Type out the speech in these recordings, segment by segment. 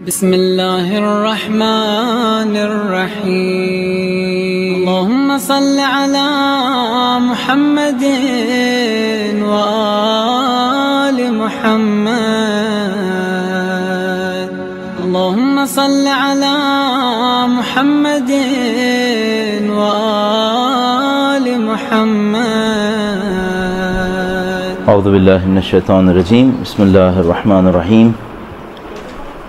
بسم الله الرحمن الرحيم اللهم صل على محمد وآل محمد اللهم صل على محمد وآل محمد. اعوذ باللہ من الشیطان الرجیم. بسم اللہ الرحمن الرحیم.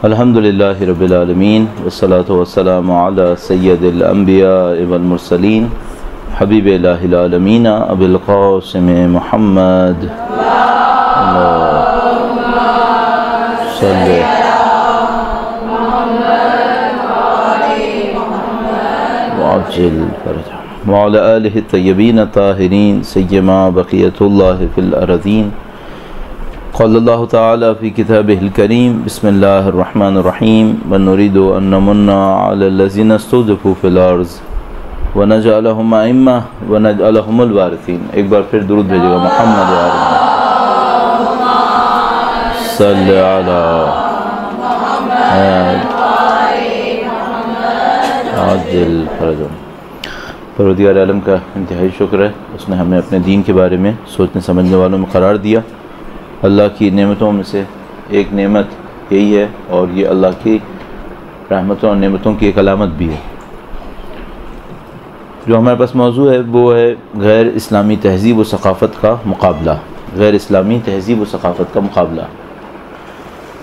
الحمدللہ رب العالمین والصلاة والسلام علی سید الانبیاء والمرسلین حبیب الہ العالمین ابی القاسم محمد اللہم صلی وعجل فرجہ وعلی آلہ الطیبین الطاہرین سیما بقیت اللہ فی الارضین. قال اللہ تعالی فی کتابہ الکریم بسم اللہ الرحمن الرحیم ونريد ان نمن علی الذین استضعفوا فی الارض ونجعلهم ائمہ ونجعلهم الوارثین. ایک بار پھر درود بھیجے گا محمد صلی علی عاجل فرجہ. پروردگار عالم کا انتہائی شکر ہے، اس نے ہمیں اپنے دین کے بارے میں سوچنے سمجھنے والوں میں قرار دیا. اللہ کی نعمتوں میں سے ایک نعمت یہی ہے، اور یہ اللہ کی رحمتوں اور نعمتوں کی ایک علامت بھی ہے. جو ہمارے پاس موضوع ہے وہ ہے غیر اسلامی تہذیب و ثقافت کا مقابلہ. غیر اسلامی تہذیب و ثقافت کا مقابلہ.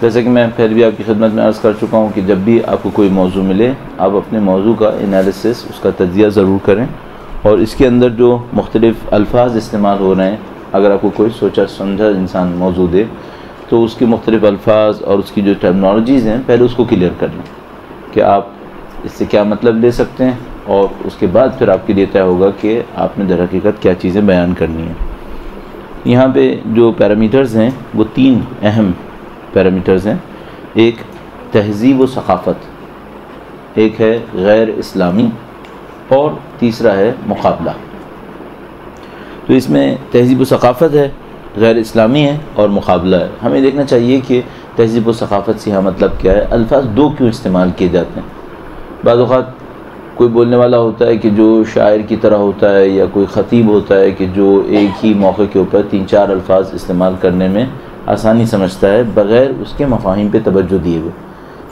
جیسا کہ میں پہلے بھی آپ کی خدمت میں عرض کر چکا ہوں کہ جب بھی آپ کو کوئی موضوع ملے آپ اپنے موضوع کا انالیسس، اس کا تجزیہ ضرور کریں، اور اس کے اندر جو مختلف الفاظ استعمال ہو رہے ہیں، اگر آپ کو کوئی سوچا سمجھا انسان موضوع دے تو اس کے مختلف الفاظ اور اس کی جو ٹرمنالوجیز ہیں پہلے اس کو کلیئر کر لیں کہ آپ اس سے کیا مطلب لے سکتے ہیں، اور اس کے بعد پھر آپ کے لیے طے ہوگا کہ آپ نے در حقیقت کیا چیزیں بیان کرنی ہیں. یہاں پہ جو پیرامیٹرز ہیں وہ تین اہم پیرامیٹرز ہیں. ایک تہذیب و ثقافت، ایک ہے غیر اسلامی، اور تیسرا ہے مقابلہ. تو اس میں تہذیب و ثقافت ہے، غیر اسلامی ہے، اور مقابلہ ہے. ہمیں دیکھنا چاہیے کہ تہذیب و ثقافت سے یہاں مطلب کیا ہے. الفاظ دو کیوں استعمال کیے جاتے ہیں؟ بعض اوقات کوئی بولنے والا ہوتا ہے کہ جو شاعر کی طرح ہوتا ہے، یا کوئی خطیب ہوتا ہے کہ جو ایک ہی موقع کے اوپر 3-4 الفاظ استعمال کرنے میں آسانی سمجھتا ہے بغیر اس کے مفاہیم پہ توجہ دیے ہوئے.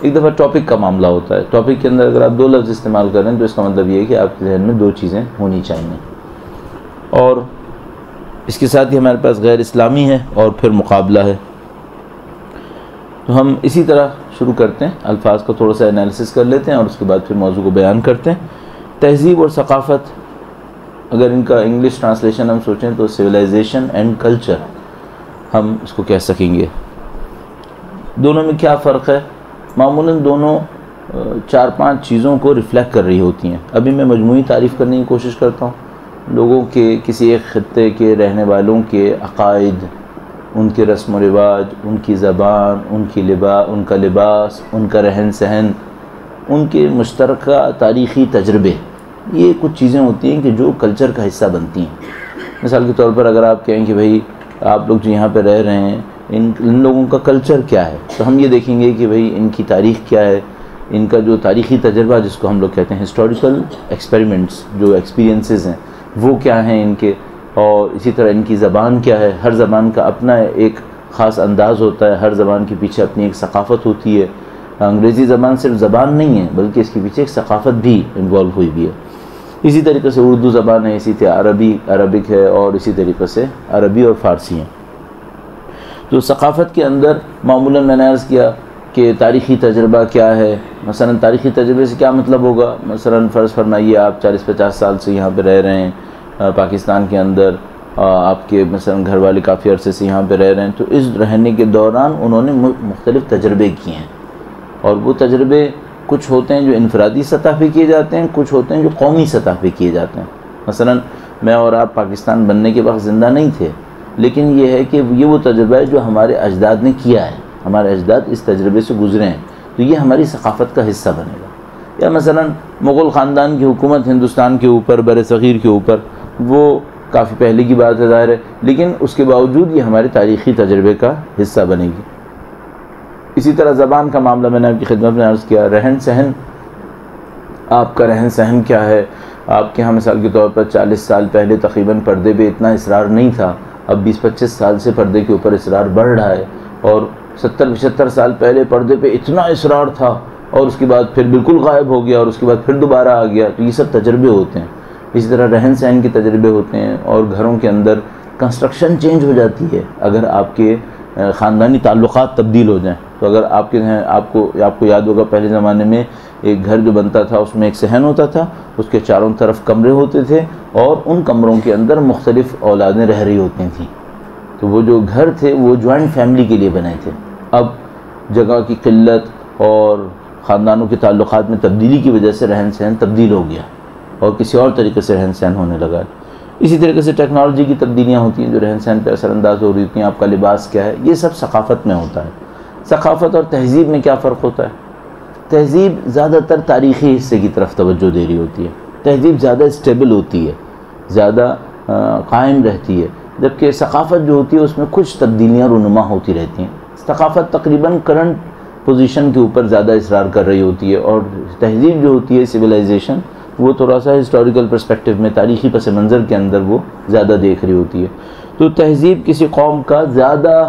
ایک دفعہ ٹاپک کا معاملہ ہوتا ہے، ٹاپک کے اندر اگر آپ 2 لفظ استعمال کریں تو اس کا مطلب یہ ہے کہ آپ کے ذہن میں 2 چیزیں ہونی چاہیے. اور اس کے ساتھ ہی ہمارے پاس غیر اسلامی ہے اور پھر مقابلہ ہے. تو ہم اسی طرح شروع کرتے ہیں، الفاظ کا تھوڑا سا انالیسس کر لیتے ہیں اور اس کے بعد پھر موضوع کو بیان کرتے ہیں. تہذیب اور ثقافت، اگر ان کا انگلش ٹرانسلیشن ہم سوچیں تو سویلائزیشن اینڈ کلچر ہم اس کو کہہ سکیں گے. دونوں میں کیا فرق ہے؟ معمولاً دونوں 4-5 چیزوں کو ریفلیکٹ کر رہی ہوتی ہیں. ابھی میں مجموعی تعریف کرنے کی کوشش کرتا ہوں. لوگوں کے کسی ایک خطے کے رہنے والوں کے عقائد، ان کے رسم و رواج، ان کی زبان، ان کا لباس، ان کا رہن سہن، ان کے مشترکہ تاریخی تجربے، یہ کچھ چیزیں ہوتی ہیں کہ جو کلچر کا حصہ بنتی ہیں. مثال کے طور پر اگر آپ کہیں کہ بھئی آپ لوگ جو یہاں پہ رہ رہے ہیں ان لوگوں کا کلچر کیا ہے، تو ہم یہ دیکھیں گے کہ بھئی ان کی تاریخ کیا ہے، ان کا جو تاریخی تجربہ جس کو ہم لوگ کہتے ہیں ہسٹوریکل ایکسپیریمنٹس، جو ایکسپیرینسز ہیں وہ کیا ہیں ان کے، اور اسی طرح ان کی زبان کیا ہے. ہر زبان کا اپنا ایک خاص انداز ہوتا ہے، ہر زبان کے پیچھے اپنی ایک ثقافت ہوتی ہے. انگریزی زبان صرف زبان نہیں ہے بلکہ اس کے پیچھے ایک ثقافت بھی انوالو ہوئی بھی ہے. اسی طریقے سے اردو زبان ہے، اسی طرح عربک ہے، اور اسی طریقے سے عربی اور فارسی ہیں. تو ثقافت کے اندر معمولاً میں نے عرض کیا کہ تاریخی تجربہ کیا ہے. مثلا تاریخی تجربے سے کیا مطلب ہوگا؟ مثلا فرض فرمائیے آپ 40-50 سال سے یہاں پہ رہ رہے ہیں پاکستان کے اندر، آپ کے مثلا گھر والے کافی عرصے سے یہاں پہ رہ رہے ہیں، تو اس رہنے کے دوران انہوں نے مختلف تجربے کیے ہیں. اور وہ تجربے کچھ ہوتے ہیں جو انفرادی سطح پہ کیے جاتے ہیں، کچھ ہوتے ہیں جو قومی سطح پہ کیے جاتے ہیں. مثلا میں اور آپ پاکستان بننے کے وقت زندہ نہیں تھے، لیکن یہ ہے کہ یہ وہ تجربہ ہے جو ہمارے اجداد نے کیا ہے، ہمارے اجداد اس تجربے سے گزرے ہیں، تو یہ ہماری ثقافت کا حصہ بنے گا. یا مثلا مغل خاندان کی حکومت ہندوستان کے اوپر، بر صغیر کے اوپر، وہ کافی پہلے کی بات ہے ظاہر ہے، لیکن اس کے باوجود یہ ہمارے تاریخی تجربے کا حصہ بنے گی. اسی طرح زبان کا معاملہ میں نے آپ کی خدمت میں عرض کیا. رہن سہن، آپ کا رہن سہن کیا ہے. آپ کے ہاں مثال کے طور پر 40 سال پہلے تقریباً پردے پہ اتنا اصرار نہیں تھا، اب 20-25 سال سے پردے کے اوپر اصرار بڑھ رہا ہے. اور 70-75 سال پہلے پردے پہ اتنا اصرار تھا اور اس کے بعد پھر بالکل غائب ہو گیا اور اس کے بعد پھر دوبارہ آ گیا. تو یہ سب تجربے ہوتے ہیں. اسی طرح رہن سہن کے تجربے ہوتے ہیں، اور گھروں کے اندر کنسٹرکشن چینج ہو جاتی ہے اگر آپ کے خاندانی تعلقات تبدیل ہو جائیں. تو اگر آپ کے آپ کو یاد ہوگا پہلے زمانے میں ایک گھر جو بنتا تھا اس میں ایک صحن ہوتا تھا، اس کے چاروں طرف کمرے ہوتے تھے اور ان کمروں کے اندر مختلف اولادیں رہ رہی ہوتی تھیں. تو وہ جو گھر تھے وہ جوائنٹ فیملی کے لیے بنے تھے. اب جگہ کی قلت اور خاندانوں کے تعلقات میں تبدیلی کی وجہ سے رہن سہن تبدیل ہو گیا اور کسی اور طریقے سے رہن سہن ہونے لگا. اسی طریقے سے ٹیکنالوجی کی تبدیلیاں ہوتی ہیں جو رہن سہن پہ اثر انداز ہو رہی ہوتی ہیں. آپ کا لباس کیا ہے، یہ سب ثقافت میں ہوتا ہے. ثقافت اور تہذیب میں کیا فرق ہوتا ہے؟ تہذیب زیادہ تر تاریخی حصے کی طرف توجہ دے رہی ہوتی ہے. تہذیب زیادہ اسٹیبل ہوتی ہے، زیادہ قائم رہتی ہے، جبکہ ثقافت جو ہوتی ہے اس میں کچھ تبدیلیاں رونما ہوتی رہتی ہیں. ثقافت تقریباً کرنٹ پوزیشن کے اوپر زیادہ اصرار کر رہی ہوتی ہے، اور تہذیب جو ہوتی ہے سویلائزیشن وہ تھوڑا سا ہسٹوریکل پرسپیکٹو میں تاریخی پس منظر کے اندر وہ زیادہ دیکھ رہی ہوتی ہے. تو تہذیب کسی قوم کا زیادہ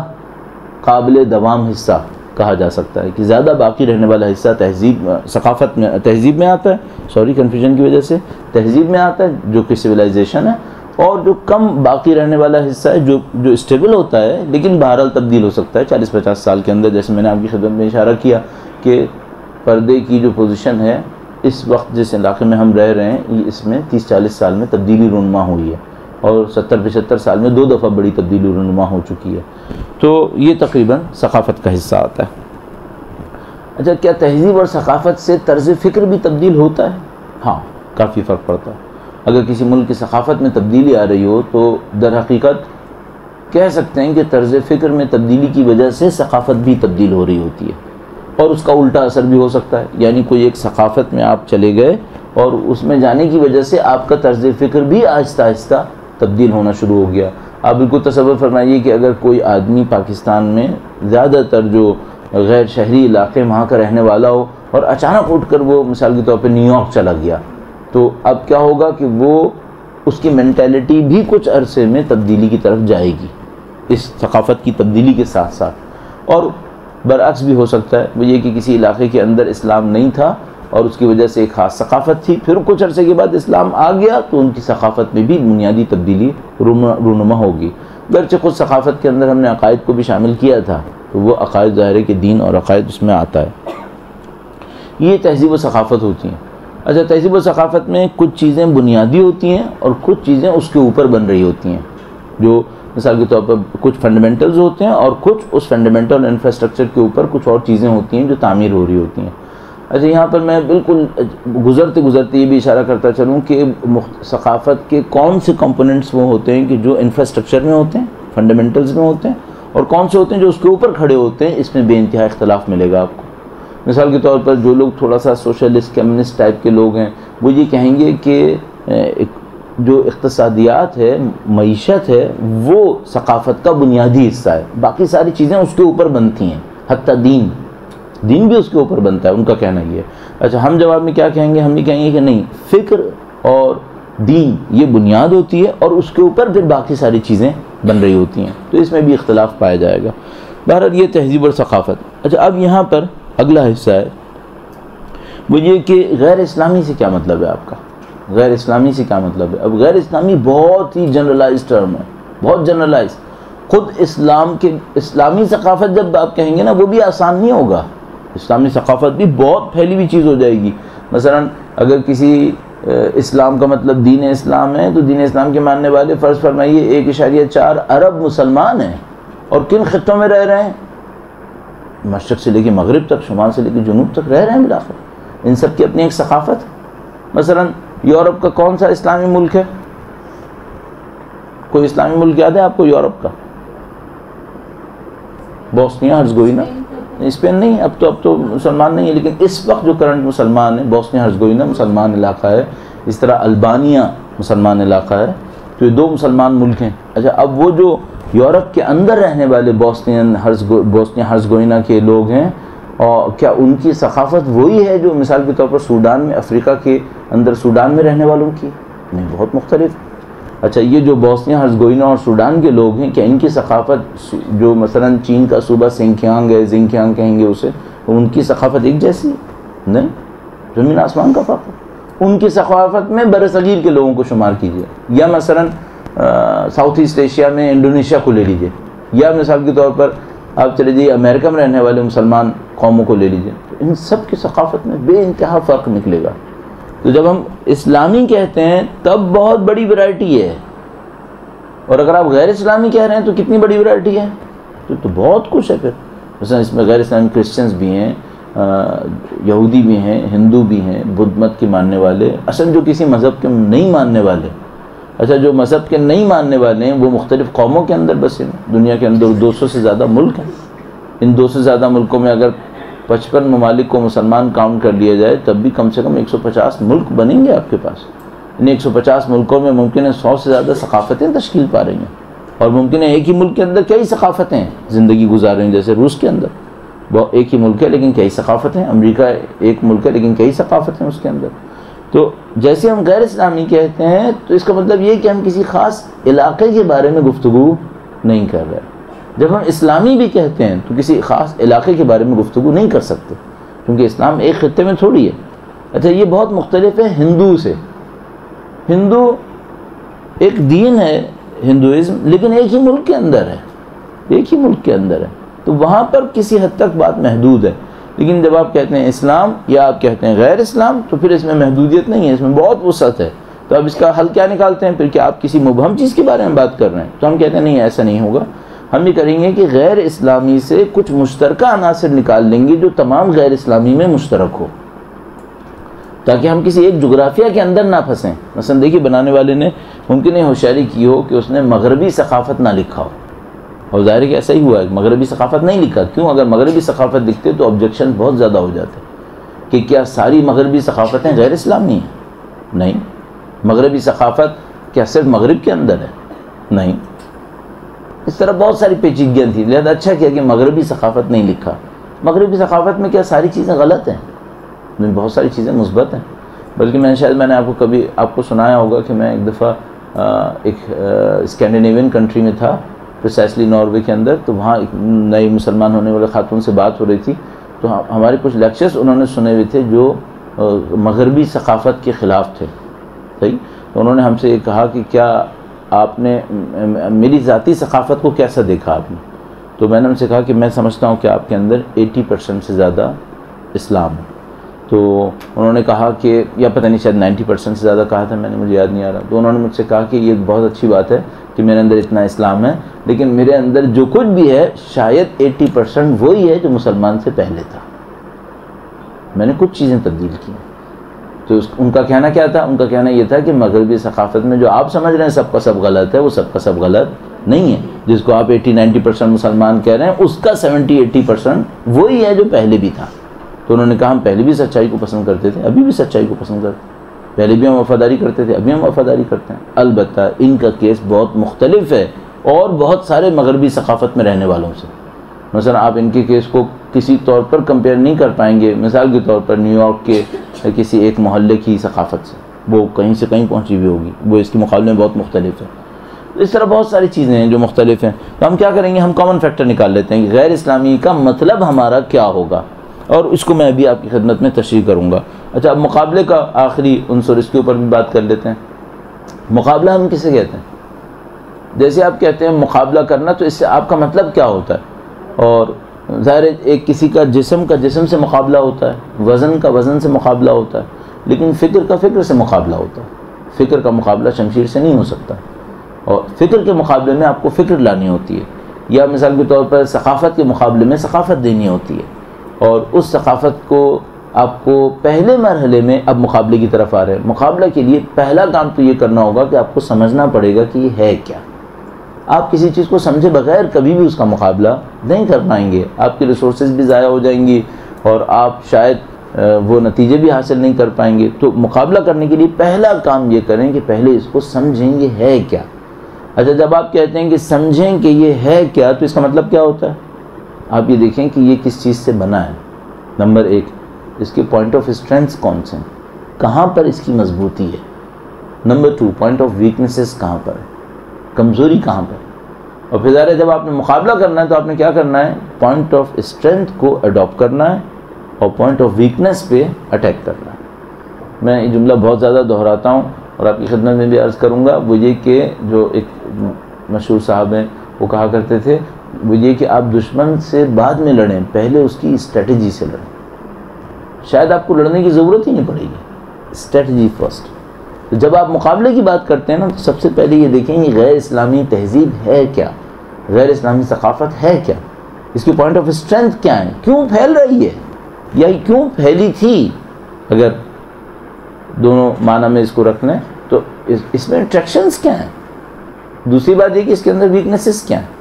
قابل دوام حصہ کہا جا سکتا ہے، کہ زیادہ باقی رہنے والا حصہ تہذیب میں آتا ہے، کنفیوژن کی وجہ سے تہذیب میں آتا ہے جو کہ سویلائزیشن ہے، اور جو کم باقی رہنے والا حصہ ہے جو اسٹیبل ہوتا ہے لیکن بہرحال تبدیل ہو سکتا ہے 40-50 سال کے اندر. جیسے میں نے آپ کی خدمت میں اشارہ کیا کہ پردے کی جو پوزیشن ہے اس وقت جس علاقے میں ہم رہ رہے ہیں اس میں 30-40 سال میں تبدیلی رونما ہوئی ہے، اور 70-75 سال میں 2 دفعہ بڑی تبدیلی رونما ہو چکی ہے. تو یہ تقریباً ثقافت کا حصہ آتا ہے. اچھا، کیا تہذیب اور ثقافت سے طرز فکر بھی تبدیل ہوتا ہے؟ ہاں، کافی فرق پڑتا ہے. اگر کسی ملک کی ثقافت میں تبدیلی آ رہی ہو تو در حقیقت کہہ سکتے ہیں کہ طرز فکر میں تبدیلی کی وجہ سے ثقافت بھی تبدیل ہو رہی ہوتی ہے، اور اس کا الٹا اثر بھی ہو سکتا ہے. یعنی کوئی ایک ثقافت میں آپ چلے گئے اور اس میں جانے کی وجہ سے آپ کا طرز فکر بھی آہستہ آہستہ تبدیل ہونا شروع ہو گیا. آپ بالکل تصور فرمائیے کہ اگر کوئی آدمی پاکستان میں زیادہ تر جو غیر شہری علاقے وہاں کا رہنے والا ہو اور اچانک اٹھ کر وہ مثال کے طور پہ نیو یارک چلا گیا، تو اب کیا ہوگا کہ وہ اس کی مینٹیلٹی بھی کچھ عرصے میں تبدیلی کی طرف جائے گی اس ثقافت کی تبدیلی کے ساتھ ساتھ. اور برعکس بھی ہو سکتا ہے، وہ یہ کہ کسی علاقے کے اندر اسلام نہیں تھا اور اس کی وجہ سے ایک خاص ثقافت تھی، پھر کچھ عرصے کے بعد اسلام آ گیا تو ان کی ثقافت میں بھی بنیادی تبدیلی رونما ہوگی. گرچہ خود ثقافت کے اندر ہم نے عقائد کو بھی شامل کیا تھا، تو وہ عقائد ظاہر ہے کہ دین اور عقائد اس میں آتا ہے. یہ تہذیب و ثقافت ہوتی ہیں. اچھا، تہذیب و ثقافت میں کچھ چیزیں بنیادی ہوتی ہیں اور کچھ چیزیں اس کے اوپر بن رہی ہوتی ہیں، جو مثال کے طور پر کچھ فنڈامنٹلز ہوتے ہیں اور کچھ اس فنڈامنٹل انفراسٹرکچر کے اوپر کچھ اور چیزیں ہوتی ہیں جو تعمیر ہو رہی ہوتی ہیں. اچھا، یہاں پر میں بالکل گزرتے یہ بھی اشارہ کرتا چلوں کہ ثقافت کے کون سے کمپوننٹس وہ ہوتے ہیں کہ جو انفراسٹرکچر میں ہوتے ہیں، فنڈامنٹلز میں ہوتے ہیں، اور کون سے ہوتے ہیں جو اس کے اوپر کھڑے ہوتے ہیں. اس میں بے انتہا اختلاف ملے گا آپ کو. مثال کے طور پر جو لوگ تھوڑا سا سوشلسٹ کمیونسٹ ٹائپ کے لوگ ہیں وہ یہ کہیں گے کہ جو اقتصادیات ہے، معیشت ہے، وہ ثقافت کا بنیادی حصہ ہے، باقی ساری چیزیں اس کے اوپر بنتی ہیں، حتیٰ دین بھی اس کے اوپر بنتا ہے. ان کا کہنا یہ ہے. اچھا، ہم جواب میں کیا کہیں گے؟ ہم یہ کہیں گے کہ نہیں، فکر اور دین یہ بنیاد ہوتی ہے اور اس کے اوپر پھر باقی ساری چیزیں بن رہی ہوتی ہیں. تو اس میں بھی اختلاف پایا جائے گا. بہرحال یہ تہذیب اور ثقافت. اچھا، اب یہاں پر اگلا حصہ ہے وہ یہ کہ غیر اسلامی سے کیا مطلب ہے آپ کا؟ غیر اسلامی سے کیا مطلب ہے؟ اب غیر اسلامی بہت ہی جنرلائز ٹرم ہے، بہت جنرلائز. خود اسلامی ثقافت جب آپ کہیں گے نا، وہ بھی آسان نہیں ہوگا. اسلامی ثقافت بھی بہت پھیلی ہوئی چیز ہو جائے گی. مثلا اگر کسی اسلام کا مطلب دین اسلام ہے تو دین اسلام کے ماننے والے فرض فرمائیے 1.4 ارب مسلمان ہیں، اور کن خطوں میں رہ رہے ہیں؟ مشرق سے لے کے مغرب تک، شمال سے لے کے جنوب تک رہ رہے ہیں بالآخر. ان سب کی اپنی ایک ثقافت ہے. مثلا یورپ کا کون سا اسلامی ملک ہے؟ کوئی اسلامی ملک یاد ہے آپ کو یورپ کا؟ بوسنیا ہرزگوئینا. اسپین نہیں، اب تو مسلمان نہیں ہے، لیکن اس وقت جو کرنٹ مسلمان ہے بوسنیا ہرزگوئینا مسلمان علاقہ ہے. اس طرح البانیہ مسلمان علاقہ ہے. تو یہ 2 مسلمان ملک ہیں. اچھا، اب وہ جو یورپ کے اندر رہنے والے بوسنیا ہرزگوئینا کے لوگ ہیں، اور کیا ان کی ثقافت وہی ہے جو مثال کے طور پر سوڈان میں، افریقہ کے اندر سوڈان میں رہنے والوں کی؟ نہیں، بہت مختلف۔ اچھا، یہ جو بوسنیا ہرزگوئینا اور سوڈان کے لوگ ہیں، کیا ان کی ثقافت جو مثلا چین کا صوبہ سنکیانگ ہے، زنکیانگ کہیں گے اسے، ان کی ثقافت ایک جیسی؟ نہیں، زمین آسمان کا فرق ہے۔ ان کی ثقافت میں برصغیر کے لوگوں کو شمار کیجیے، یا مثلا ساؤتھ ایسٹ ایشیا میں انڈونیشیا کو لے لیجیے، یا مثال کے طور پر آپ چلے جائیے امریکہ میں رہنے والے مسلمان قوموں کو لے لیجیے، تو ان سب کی ثقافت میں بے انتہا فرق نکلے گا۔ تو جب ہم اسلامی کہتے ہیں تب بہت بڑی ورائٹی ہے، اور اگر آپ غیر اسلامی کہہ رہے ہیں تو کتنی بڑی ورائٹی ہے؟ تو بہت کچھ ہے۔ پھر مثلا اس میں غیر اسلامی کرسچنز بھی ہیں، یہودی بھی ہیں، ہندو بھی ہیں، بدھ مت کے ماننے والے، اصل جو کسی مذہب کے نہیں ماننے والے۔ اچھا، جو مذہب کے نہیں ماننے والے ہیں وہ مختلف قوموں کے اندر بسے ہیں، دنیا کے اندر 200 سے زیادہ ملک ہیں۔ ان 200 سے زیادہ ملکوں میں اگر 55 ممالک کو مسلمان کاؤنٹ کر لیا جائے تب بھی کم سے کم 150 ملک بنیں گے آپ کے پاس۔ ان 150 ملکوں میں ممکن ہے 100 سے زیادہ ثقافتیں تشکیل پا رہی ہیں، اور ممکن ہے ایک ہی ملک کے اندر کئی ثقافتیں زندگی گزار رہی ہیں، جیسے روس کے اندر ایک ہی ملک ہے لیکن کئی ثقافتیں، امریکہ ایک ملک ہے لیکن کئی ثقافتیں اس کے اندر۔ تو جیسے ہم غیر اسلامی کہتے ہیں تو اس کا مطلب یہ کہ ہم کسی خاص علاقے کے بارے میں گفتگو نہیں کر رہے۔ جب ہم اسلامی بھی کہتے ہیں تو کسی خاص علاقے کے بارے میں گفتگو نہیں کر سکتے، کیونکہ اسلام ایک خطے میں تھوڑی ہے۔ اچھا، یہ بہت مختلف ہے ہندو سے۔ ہندو ایک دین ہے ہندوازم، لیکن ایک ہی ملک کے اندر ہے، ایک ہی ملک کے اندر ہے، تو وہاں پر کسی حد تک بات محدود ہے۔ لیکن جب آپ کہتے ہیں اسلام یا آپ کہتے ہیں غیر اسلام تو پھر اس میں محدودیت نہیں ہے، اس میں بہت وسعت ہے۔ تو اب اس کا حل کیا نکالتے ہیں پھر؟ کہ آپ کسی مبہم چیز کے بارے میں بات کر رہے ہیں، تو ہم کہتے ہیں نہیں، ایسا نہیں ہوگا۔ ہم یہ کریں گے کہ غیر اسلامی سے کچھ مشترکہ عناصر نکال لیں گے جو تمام غیر اسلامی میں مشترک ہو، تاکہ ہم کسی ایک جغرافیہ کے اندر نہ پھنسیں۔ مثلا دیکھیے، بنانے والے نے ممکن ہے ہوشیاری کی ہو کہ اس نے مغربی ثقافت نہ لکھا ہو، اور ظاہر ہے کہ ایسا ہی ہوا ہے، مغربی ثقافت نہیں لکھا۔ کیوں؟ اگر مغربی ثقافت لکھتے تو آبجیکشن بہت زیادہ ہو جاتے کہ کیا ساری مغربی ثقافتیں غیر اسلامی ہیں؟ نہیں۔ مغربی ثقافت کیا صرف مغرب کے اندر ہے؟ نہیں۔ اس طرح بہت ساری پیچیدگیاں تھیں، لہذا اچھا کیا کہ مغربی ثقافت نہیں لکھا۔ مغربی ثقافت میں کیا ساری چیزیں غلط ہیں؟ میں بہت ساری چیزیں مثبت ہیں، بلکہ میں نے آپ کو کبھی آپ کو سنایا ہوگا کہ میں ایک دفعہ ایک اسکینڈینیوین کنٹری میں تھا، پریسائسلی ناروے کے اندر، تو وہاں ایک نئی مسلمان ہونے والے خاتون سے بات ہو رہی تھی، تو ہمارے کچھ لیکچرز انہوں نے سنے ہوئے تھے جو مغربی ثقافت کے خلاف تھے، صحیح؟ تو انہوں نے ہم سے یہ کہا کہ کیا آپ نے میری ذاتی ثقافت کو کیسا دیکھا آپ نے؟ تو میں نے ان سے کہا کہ میں سمجھتا ہوں کہ آپ کے اندر 80% سے زیادہ اسلام ہے۔ تو انہوں نے کہا کہ یا پتہ نہیں شاید 90% سے زیادہ کہا تھا، میں نے مجھے یاد نہیں آ رہا۔ تو انہوں نے مجھ سے کہا کہ یہ بہت اچھی بات ہے کہ میرے اندر اتنا اسلام ہے، لیکن میرے اندر جو کچھ بھی ہے شاید 80% وہی ہے جو مسلمان سے پہلے تھا، میں نے کچھ چیزیں تبدیل کی۔ تو ان کا کہنا کیا تھا؟ ان کا کہنا یہ تھا کہ مغربی ثقافت میں جو آپ سمجھ رہے ہیں سب کا سب غلط ہے، وہ سب کا سب غلط نہیں ہے۔ جس کو آپ 80-90% مسلمان کہہ رہے ہیں اس کا 70-80% وہی ہے جو پہلے بھی تھا۔ تو انہوں نے کہا ہم پہلے بھی سچائی کو پسند کرتے تھے، ابھی بھی سچائی کو پسند کرتے ہیں، پہلے بھی ہم وفاداری کرتے تھے، ابھی ہم وفاداری کرتے ہیں۔ البتہ ان کا کیس بہت مختلف ہے اور بہت سارے مغربی ثقافت میں رہنے والوں سے۔ مثلا آپ ان کے کیس کو کسی طور پر کمپیئر نہیں کر پائیں گے، مثال کے طور پر نیو یارک کے کسی ایک محلے کی ثقافت سے، وہ کہیں سے کہیں پہنچی ہوئی ہوگی، وہ اس کے مقابلے میں بہت مختلف ہے۔ اس طرح بہت ساری چیزیں ہیں جو مختلف ہیں۔ تو ہم کیا کریں گے؟ ہم کامن فیکٹر نکال لیتے ہیں کہ غیر اسلامی کا مطلب ہمارا کیا ہوگا، اور اس کو میں ابھی آپ کی خدمت میں تشریح کروں گا۔ اچھا، اب مقابلے کا آخری عنصر، اس کے اوپر بھی بات کر لیتے ہیں۔ مقابلہ ہم کسے کہتے ہیں؟ جیسے آپ کہتے ہیں مقابلہ کرنا، تو اس سے آپ کا مطلب کیا ہوتا ہے؟ اور ظاہر ایک کسی کا جسم سے مقابلہ ہوتا ہے، وزن کا وزن سے مقابلہ ہوتا ہے، لیکن فکر کا فکر سے مقابلہ ہوتا ہے۔ فکر کا مقابلہ شمشیر سے نہیں ہو سکتا، اور فکر کے مقابلے میں آپ کو فکر لانی ہوتی ہے، یا مثال کے طور پر ثقافت کے مقابلے میں ثقافت دینی ہوتی ہے، اور اس ثقافت کو آپ کو پہلے مرحلے میں اب مقابلے کی طرف آ رہے ہیں۔ مقابلہ کے لیے پہلا کام تو یہ کرنا ہوگا کہ آپ کو سمجھنا پڑے گا کہ یہ ہے کیا۔ آپ کسی چیز کو سمجھے بغیر کبھی بھی اس کا مقابلہ نہیں کر پائیں گے، آپ کی ریسورسز بھی ضائع ہو جائیں گی اور آپ شاید وہ نتیجے بھی حاصل نہیں کر پائیں گے۔ تو مقابلہ کرنے کے لیے پہلا کام یہ کریں کہ پہلے اس کو سمجھیں گے ہے کیا۔ اچھا جب آپ کہتے ہیں کہ سمجھیں کہ یہ ہے کیا، تو اس کا مطلب کیا ہوتا ہے؟ آپ یہ دیکھیں کہ یہ کس چیز سے بنا ہے. نمبر 1 اس کے پوائنٹ آف اسٹرینتھ کون سے ہیں، کہاں پر اس کی مضبوطی ہے. نمبر 2 پوائنٹ آف ویکنیسز کہاں پر ہے، کمزوری کہاں پر ہے. اور پھر ظاہر ہے جب آپ نے مقابلہ کرنا ہے تو آپ نے کیا کرنا ہے، پوائنٹ آف اسٹرینتھ کو اڈاپٹ کرنا ہے اور پوائنٹ آف ویکنیس پہ اٹیک کرنا ہے. میں یہ جملہ بہت زیادہ دہراتا ہوں اور آپ کی خدمت میں بھی عرض کروں گا، وہ یہ کہ جو ایک مشہور صاحب ہیں وہ کہا کرتے تھے، وہ یہ کہ آپ دشمن سے بعد میں لڑیں، پہلے اس کی اسٹریٹجی سے لڑیں. شاید آپ کو لڑنے کی ضرورت ہی نہیں پڑے گی، اسٹریٹجی فرسٹ. تو جب آپ مقابلے کی بات کرتے ہیں نا تو سب سے پہلے یہ دیکھیں یہ غیر اسلامی تہذیب ہے کیا، غیر اسلامی ثقافت ہے کیا، اس کی پوائنٹ آف اسٹرینتھ کیا ہے، کیوں پھیل رہی ہے یا کیوں پھیلی تھی. اگر دونوں معنی میں اس کو رکھ لیں تو اس میں اٹریکشنز کیا ہیں. دوسری بات یہ کہ اس کے اندر ویکنیسز کیا ہیں.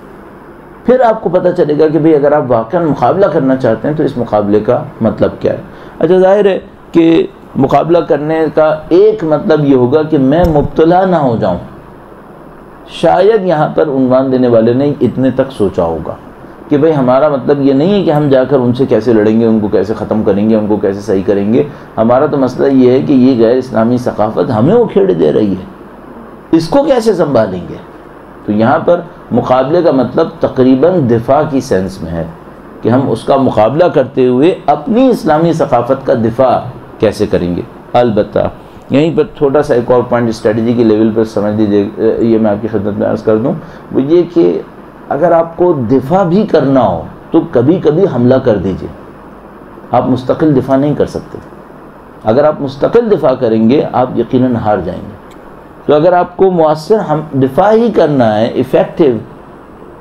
پھر آپ کو پتہ چلے گا کہ بھئی اگر آپ واقعا مقابلہ کرنا چاہتے ہیں تو اس مقابلے کا مطلب کیا ہے. اچھا ظاہر ہے کہ مقابلہ کرنے کا ایک مطلب یہ ہوگا کہ میں مبتلا نہ ہو جاؤں. شاید یہاں پر عنوان دینے والے نے اتنے تک سوچا ہوگا کہ بھئی ہمارا مطلب یہ نہیں ہے کہ ہم جا کر ان سے کیسے لڑیں گے، ان کو کیسے ختم کریں گے، ان کو کیسے صحیح کریں گے. ہمارا تو مسئلہ یہ ہے کہ یہ غیر اسلامی ثقافت ہمیں اکھیڑ دے رہی ہے، اس کو کیسے سنبھالیں گے. تو یہاں پر مقابلے کا مطلب تقریباً دفاع کی سینس میں ہے کہ ہم اس کا مقابلہ کرتے ہوئے اپنی اسلامی ثقافت کا دفاع کیسے کریں گے. البتہ یہیں پر تھوڑا سا ایک اور پوائنٹ اسٹریٹجی کے لیول پر سمجھ لیجیے، یہ میں آپ کی خدمت میں عرض کر دوں، وہ یہ کہ اگر آپ کو دفاع بھی کرنا ہو تو کبھی کبھی حملہ کر دیجئے. آپ مستقل دفاع نہیں کر سکتے. اگر آپ مستقل دفاع کریں گے آپ یقیناً ہار جائیں گے. تو اگر آپ کو مؤثر دفاع ہی کرنا ہے، ایفیکٹیو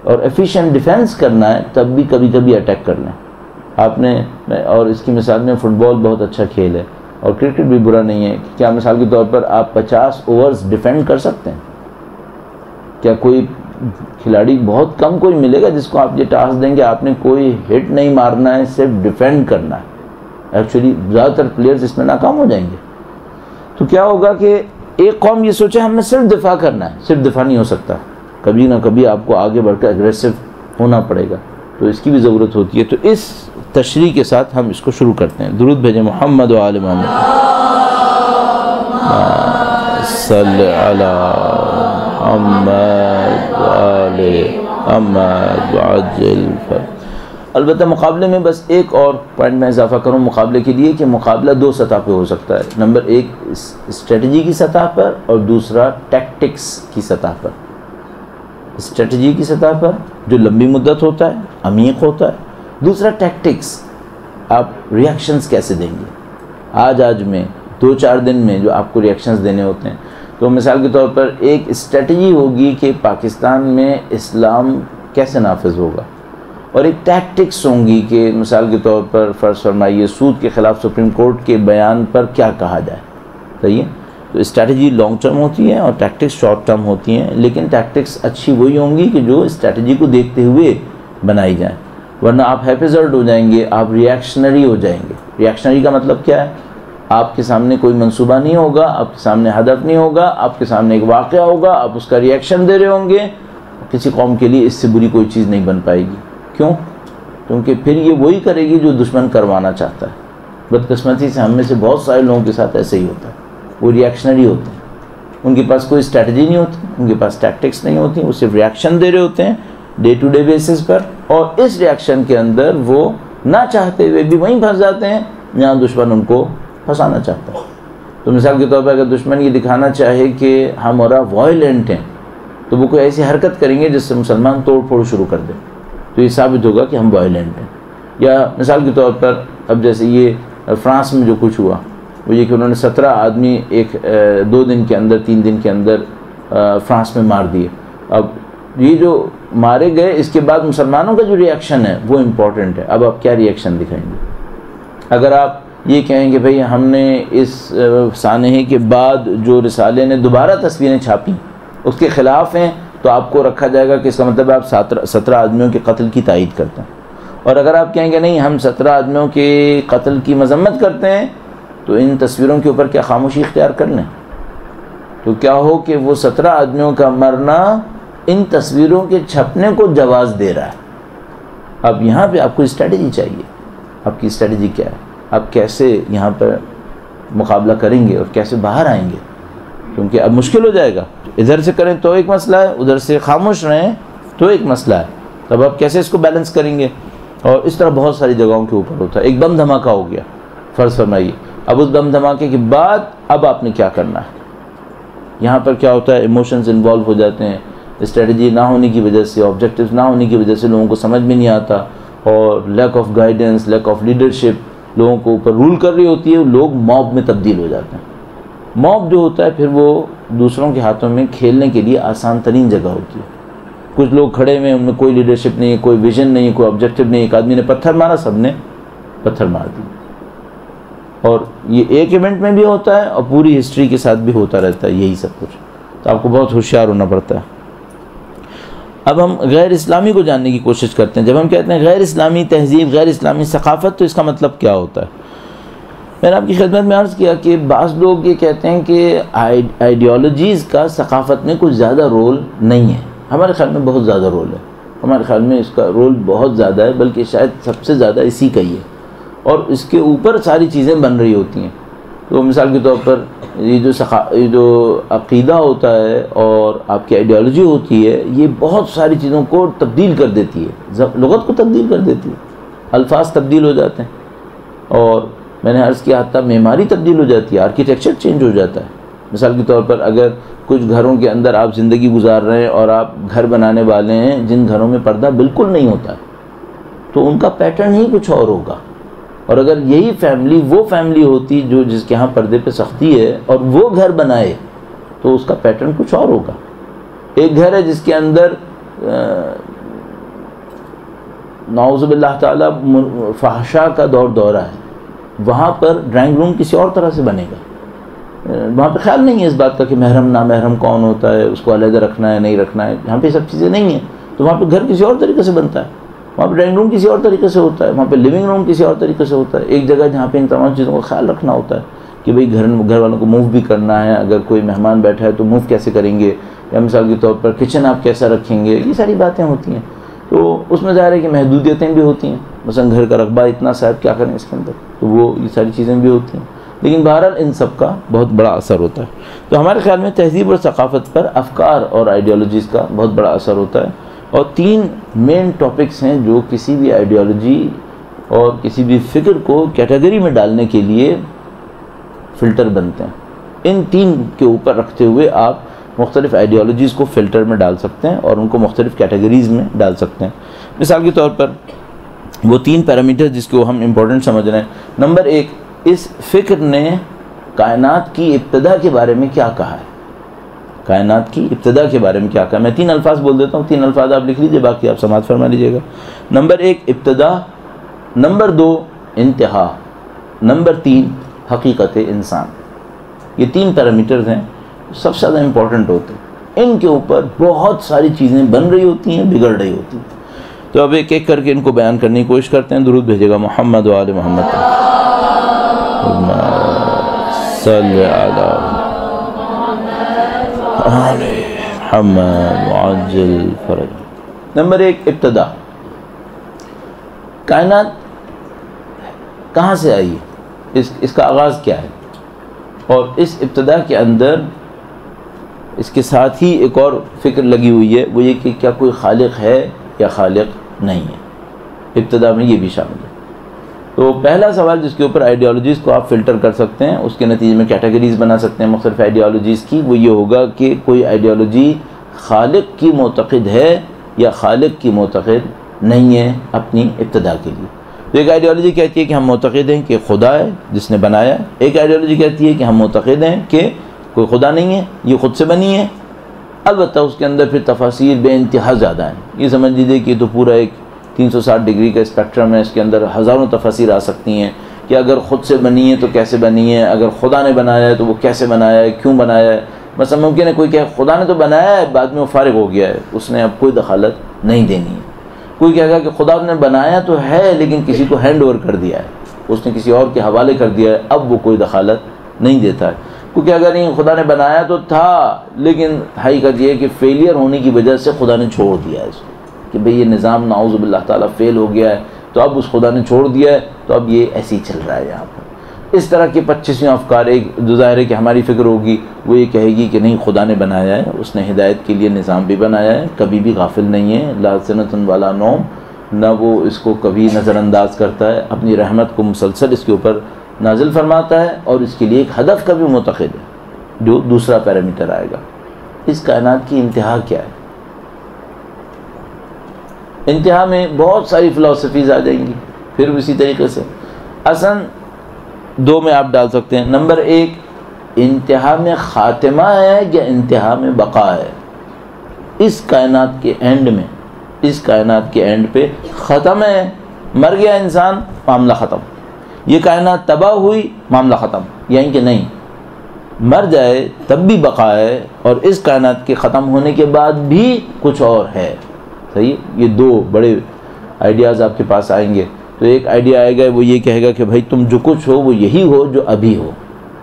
اور ایفیشینٹ ڈیفینس کرنا ہے، تب بھی کبھی کبھی اٹیک کر لیں. آپ نے، اور اس کی مثال میں فٹ بال بہت اچھا کھیل ہے اور کرکٹ بھی برا نہیں ہے. کیا مثال کے طور پر آپ 50 اوورز ڈیفینڈ کر سکتے ہیں؟ کیا کوئی کھلاڑی، بہت کم کوئی ملے گا جس کو آپ یہ ٹاسک دیں گے آپ نے کوئی ہٹ نہیں مارنا ہے، صرف ڈیفینڈ کرنا ہے. ایکچولی زیادہ تر پلیئرز اس میں ناکام ہو جائیں گے. تو کیا ہوگا کہ ایک قوم یہ سوچے ہم نے صرف دفاع کرنا ہے. صرف دفاع نہیں ہو سکتا، کبھی نہ کبھی آپ کو آگے بڑھ کر اگریسو ہونا پڑے گا، تو اس کی بھی ضرورت ہوتی ہے. تو اس تشریح کے ساتھ ہم اس کو شروع کرتے ہیں. درود بھیجیں محمد و آل محمد. صلی علی محمد و آل محمد وعجل. البتہ مقابلے میں بس ایک اور پوائنٹ میں اضافہ کروں مقابلے کے لیے کہ مقابلہ 2 سطح پہ ہو سکتا ہے. نمبر 1 اسٹریٹجی کی سطح پر اور دوسرا ٹیکٹکس کی سطح پر. اسٹریٹجی کی سطح پر جو لمبی مدت ہوتا ہے، عمیق ہوتا ہے. دوسرا ٹیکٹکس، آپ ریاکشنز کیسے دیں گے آج میں 2-4 دن میں جو آپ کو ریاکشنز دینے ہوتے ہیں. تو مثال کے طور پر ایک اسٹریٹجی ہوگی کہ پاکستان میں اسلام کیسے نافذ ہوگا، اور ایک ٹیکٹکس ہوں گی کہ مثال کے طور پر فرض فرمائیے سود کے خلاف سپریم کورٹ کے بیان پر کیا کہا جائے. صحیح ہے. تو اسٹریٹجی لانگ ٹرم ہوتی ہے اور ٹیکٹکس شارٹ ٹرم ہوتی ہیں، لیکن ٹیکٹکس اچھی وہی ہوں گی کہ جو اسٹریٹجی کو دیکھتے ہوئے بنائی جائیں، ورنہ آپ ہیپیزرڈ ہو جائیں گے، آپ ریاکشنری ہو جائیں گے. ریاکشنری کا مطلب کیا ہے؟ آپ کے سامنے کوئی منصوبہ نہیں ہوگا، آپ کے سامنے ہدف نہیں ہوگا، آپ کے سامنے ایک واقعہ ہوگا، آپ اس کا ریاکشن دے رہے ہوں گے. کسی قوم کے لیے اس سے بری کوئی چیز نہیں بن پائے گی. کیوں؟ کیونکہ پھر یہ وہی کرے گی جو دشمن کروانا چاہتا ہے. بدقسمتی سے ہم میں سے بہت سارے لوگوں کے ساتھ ایسے ہی ہوتا ہے. وہ ریاکشنری ہوتے ہیں، ان کے پاس کوئی اسٹریٹجی نہیں ہوتی، ان کے پاس ٹیکٹکس نہیں ہوتی، وہ صرف ریاکشن دے رہے ہوتے ہیں ڈے ٹو ڈے بیسس پر، اور اس ریاکشن کے اندر وہ نہ چاہتے ہوئے بھی وہیں پھنس جاتے ہیں جہاں دشمن ان کو پھنسانا چاہتا ہے. تو مثال کے طور پر اگر دشمن یہ دکھانا چاہے کہ ہم اور وائلنٹ ہیں تو وہ کوئی ایسی حرکت کریں گے جس سے مسلمان توڑ پھوڑ شروع کر دیں، تو یہ ثابت ہوگا کہ ہم وائلنٹ ہیں. یا مثال کے طور پر اب جیسے یہ فرانس میں جو کچھ ہوا وہ یہ کہ انہوں نے 17 آدمی 2 دن کے اندر 3 دن کے اندر فرانس میں مار دیے. اب یہ جو مارے گئے اس کے بعد مسلمانوں کا جو ریاکشن ہے وہ امپورٹنٹ ہے. اب آپ کیا ریاکشن دکھائیں گے؟ اگر آپ یہ کہیں کہ بھئی ہم نے اس سانحے کے بعد جو رسالے نے دوبارہ تصویریں چھاپیں اس کے خلاف ہیں تو آپ کو رکھا جائے گا کہ اس کا مطلب آپ 17 آدمیوں کے قتل کی تائید کرتے ہیں. اور اگر آپ کہیں گے نہیں ہم 17 آدمیوں کے قتل کی مذمت کرتے ہیں تو ان تصویروں کے اوپر کیا خاموشی اختیار کر لیں؟ تو کیا ہو کہ وہ 17 آدمیوں کا مرنا ان تصویروں کے چھپنے کو جواز دے رہا ہے۔ اب یہاں پہ آپ کو اسٹریٹجی چاہیے، آپ کی اسٹریٹجی کیا ہے، آپ کیسے یہاں پر مقابلہ کریں گے اور کیسے باہر آئیں گے، کیونکہ اب مشکل ہو جائے گا۔ ادھر سے کریں تو ایک مسئلہ ہے، ادھر سے خاموش رہیں تو ایک مسئلہ ہے، تب آپ کیسے اس کو بیلنس کریں گے؟ اور اس طرح بہت ساری جگہوں کے اوپر ہوتا ہے۔ ایک بم دھماکہ ہو گیا فرض فرمائیے، اب اس بم دھماکے کے بعد اب آپ نے کیا کرنا ہے؟ یہاں پر کیا ہوتا ہے، ایموشنز انوالو ہو جاتے ہیں، اسٹریٹجی نہ ہونے کی وجہ سے، آبجیکٹیوز نہ ہونے کی وجہ سے لوگوں کو سمجھ میں نہیں آتا، اور lack of guidance, lack of leadership لوگوں کو اوپر رول کر رہی ہوتی ہے، لوگ موب میں تبدیل ہو جاتے ہیں۔ موب جو ہوتا ہے پھر وہ دوسروں کے ہاتھوں میں کھیلنے کے لیے آسان ترین جگہ ہوتی ہے۔ کچھ لوگ کھڑے ہوئے ہیں، ان میں کوئی لیڈرشپ نہیں ہے، کوئی ویژن نہیں ہے، کوئی آبجیکٹیو نہیں ہے، ایک آدمی نے پتھر مارا، سب نے پتھر مار دی۔ اور یہ ایک ایونٹ میں بھی ہوتا ہے اور پوری ہسٹری کے ساتھ بھی ہوتا رہتا ہے یہی سب کچھ، تو آپ کو بہت ہوشیار ہونا پڑتا ہے۔ اب ہم غیر اسلامی کو جاننے کی کوشش کرتے ہیں۔ جب ہم کہتے ہیں غیر اسلامی تہذیب، غیر اسلامی ثقافت، تو اس کا مطلب کیا ہوتا ہے؟ میں نے آپ کی خدمت میں عرض کیا کہ بعض لوگ یہ کہتے ہیں کہ آئیڈیالوجیز کا ثقافت میں کچھ زیادہ رول نہیں ہے۔ ہمارے خیال میں بہت زیادہ رول ہے، ہمارے خیال میں اس کا رول بہت زیادہ ہے، بلکہ شاید سب سے زیادہ اسی کا ہی ہے، اور اس کے اوپر ساری چیزیں بن رہی ہوتی ہیں۔ تو مثال کے طور پر یہ جو عقیدہ ہوتا ہے اور آپ کی آئیڈیالوجی ہوتی ہے، یہ بہت ساری چیزوں کو تبدیل کر دیتی ہے، لغت کو تبدیل کر دیتی ہے، الفاظ تبدیل ہو جاتے ہیں، اور میں نے عرض کیا حتیٰ معماری تبدیل ہو جاتی ہے، آرکیٹیکچر چینج ہو جاتا ہے۔ مثال کے طور پر اگر کچھ گھروں کے اندر آپ زندگی گزار رہے ہیں اور آپ گھر بنانے والے ہیں جن گھروں میں پردہ بالکل نہیں ہوتا ہے، تو ان کا پیٹرن ہی کچھ اور ہوگا، اور اگر یہی فیملی وہ فیملی ہوتی جو جس کے ہاں پردے پہ سختی ہے اور وہ گھر بنائے تو اس کا پیٹرن کچھ اور ہوگا۔ ایک گھر ہے جس کے اندر نعوذ باللہ تعالیٰ فحشاء کا دورہ ہے، وہاں پر ڈرائنگ روم کسی اور طرح سے بنے گا، وہاں پہ خیال نہیں ہے اس بات کا کہ محرم نامحرم کون ہوتا ہے، اس کو علیحدہ رکھنا ہے نہیں رکھنا ہے، یہاں پہ سب چیزیں نہیں ہیں، تو وہاں پہ گھر کسی اور طریقے سے بنتا ہے، وہاں پہ ڈرائنگ روم کسی اور طریقے سے ہوتا ہے، وہاں پہ لیونگ روم کسی اور طریقے سے ہوتا ہے۔ ایک جگہ جہاں پہ ان تمام چیزوں کا خیال رکھنا ہوتا ہے کہ بھئی گھر والوں کو موو بھی کرنا ہے، اگر کوئی مہمان بیٹھا ہے تو موو کیسے کریں گے، یا مثال کے طور پر کچن آپ کیسا رکھیں گے، یہ ساری باتیں ہوتی ہیں۔ تو اس میں ظاہر ہے کہ محدودیتیں بھی ہوتی ہیں، مثلا گھر کا رقبہ اتنا صاحب کیا کریں اس کے اندر، تو وہ یہ ساری چیزیں بھی ہوتی ہیں، لیکن بہرحال ان سب کا بہت بڑا اثر ہوتا ہے۔ تو ہمارے خیال میں تہذیب اور ثقافت پر افکار اور آئیڈیالوجیز کا بہت بڑا اثر ہوتا ہے، اور 3 مین ٹاپکس ہیں جو کسی بھی آئیڈیالوجی اور کسی بھی فکر کو کیٹیگری میں ڈالنے کے لیے فلٹر بنتے ہیں۔ ان 3 کے اوپر رکھتے ہوئے آپ مختلف آئیڈیالوجیز کو فلٹر میں ڈال سکتے ہیں اور ان کو مختلف کیٹیگریز میں ڈال سکتے ہیں۔ مثال کے طور پر وہ 3 پیرامیٹر جس کو ہم امپورٹنٹ سمجھ رہے ہیں، نمبر 1، اس فکر نے کائنات کی ابتدا کے بارے میں کیا کہا ہے، کائنات کی ابتدا کے بارے میں کیا کہا ہے۔ میں 3 الفاظ بول دیتا ہوں، 3 الفاظ آپ لکھ لیجئے، باقی آپ سماعت فرما لیجئے گا۔ نمبر 1 ابتدا، نمبر 2 انتہا، نمبر 3 حقیقت انسان۔ یہ 3 پیرامیٹرز ہیں، سب سے زیادہ امپورٹنٹ ہوتے ہیں، ان کے اوپر بہت ساری چیزیں بن رہی ہوتی ہیں، بگڑ رہی ہوتی ہیں۔ تو اب ایک ایک کر کے ان کو بیان کرنے کی کوشش کرتے ہیں۔ درود بھیجے گا محمد و آل محمد، صلی علی محمد وعجل فرج۔ نمبر 1 ابتدا، کائنات کہاں سے آئی، اس کا آغاز کیا ہے، اور اس ابتدا کے اندر اس کے ساتھ ہی ایک اور فکر لگی ہوئی ہے، وہ یہ کہ کیا کوئی خالق ہے یا خالق نہیں ہے، ابتدا میں یہ بھی شامل ہے۔ تو پہلا سوال جس کے اوپر آئیڈیالوجیز کو آپ فلٹر کر سکتے ہیں، اس کے نتیجے میں کیٹیگریز بنا سکتے ہیں مختلف آئیڈیالوجیز کی، وہ یہ ہوگا کہ کوئی آئیڈیالوجی خالق کی معتقد ہے یا خالق کی معتقد نہیں ہے اپنی ابتدا کے لیے۔ تو ایک آئیڈیالوجی کہتی ہے کہ ہم معتقد ہیں کہ خدا ہے جس نے بنایا، ایک آئیڈیالوجی کہتی ہے کہ ہم معتقد ہیں کہ کوئی خدا نہیں ہے، یہ خود سے بنی ہے۔ البتہ اس کے اندر پھر تفاصیر بے انتہا زیادہ ہیں، یہ سمجھ لیجیے کہ یہ تو پورا ایک 360 ڈگری کا اسپیکٹرم ہے، اس کے اندر ہزاروں تفاصیر آ سکتی ہیں کہ اگر خود سے بنی ہے تو کیسے بنی ہے، اگر خدا نے بنایا ہے تو وہ کیسے بنایا ہے، کیوں بنایا ہے۔ مثلا ممکن ہے کوئی کہ خدا نے تو بنایا ہے، بعد میں وہ فارغ ہو گیا ہے، اس نے اب کوئی دخالت نہیں دینی ہے۔ کوئی کہے گا کہ خدا نے بنایا تو ہے لیکن کسی کو ہینڈ اوور کر دیا ہے، اس نے کسی اور کے حوالے کر دیا ہے، اب وہ کوئی دخالت نہیں دیتا ہے۔ کیونکہ اگر یہ خدا نے بنایا تو تھا، لیکن حقیقت یہ ہے کہ فیلئر ہونے کی وجہ سے خدا نے چھوڑ دیا ہے اس کو، کہ بھئی یہ نظام نعوذ باللہ تعالیٰ فیل ہو گیا ہے، تو اب اس خدا نے چھوڑ دیا ہے، تو اب یہ ایسے ہی چل رہا ہے یہاں پر۔ اس طرح کے 25 افکار، ایک جو ظاہر ہے کہ ہماری فکر ہوگی وہ یہ کہے گی کہ نہیں، خدا نے بنایا ہے، اس نے ہدایت کے لیے نظام بھی بنایا ہے، کبھی بھی غافل نہیں ہے، لا سنۃ ولا نوم، نہ وہ اس کو کبھی نظر انداز کرتا ہے، اپنی رحمت کو مسلسل اس کے اوپر نازل فرماتا ہے، اور اس کے لیے ایک ہدف کا بھی معتقد ہے، جو دوسرا پیرامیٹر آئے گا۔ اس کائنات کی انتہا کیا ہے؟ انتہا میں بہت ساری فلسفیز آ جائیں گی، پھر اسی طریقے سے اصلاً دو میں آپ ڈال سکتے ہیں۔ نمبر 1، انتہا میں خاتمہ ہے یا انتہا میں بقا ہے؟ اس کائنات کے اینڈ میں، اس کائنات کے اینڈ پہ ختم ہے، مر گیا انسان، معاملہ ختم، یہ کائنات تباہ ہوئی، معاملہ ختم، یعنی کہ نہیں، مر جائے تب بھی بقا ہے، اور اس کائنات کے ختم ہونے کے بعد بھی کچھ اور ہے۔ صحیح، یہ دو بڑے آئیڈیاز آپ کے پاس آئیں گے۔ تو ایک آئیڈیا آئے گا، وہ یہ کہے گا کہ بھائی تم جو کچھ ہو وہ یہی ہو جو ابھی ہو،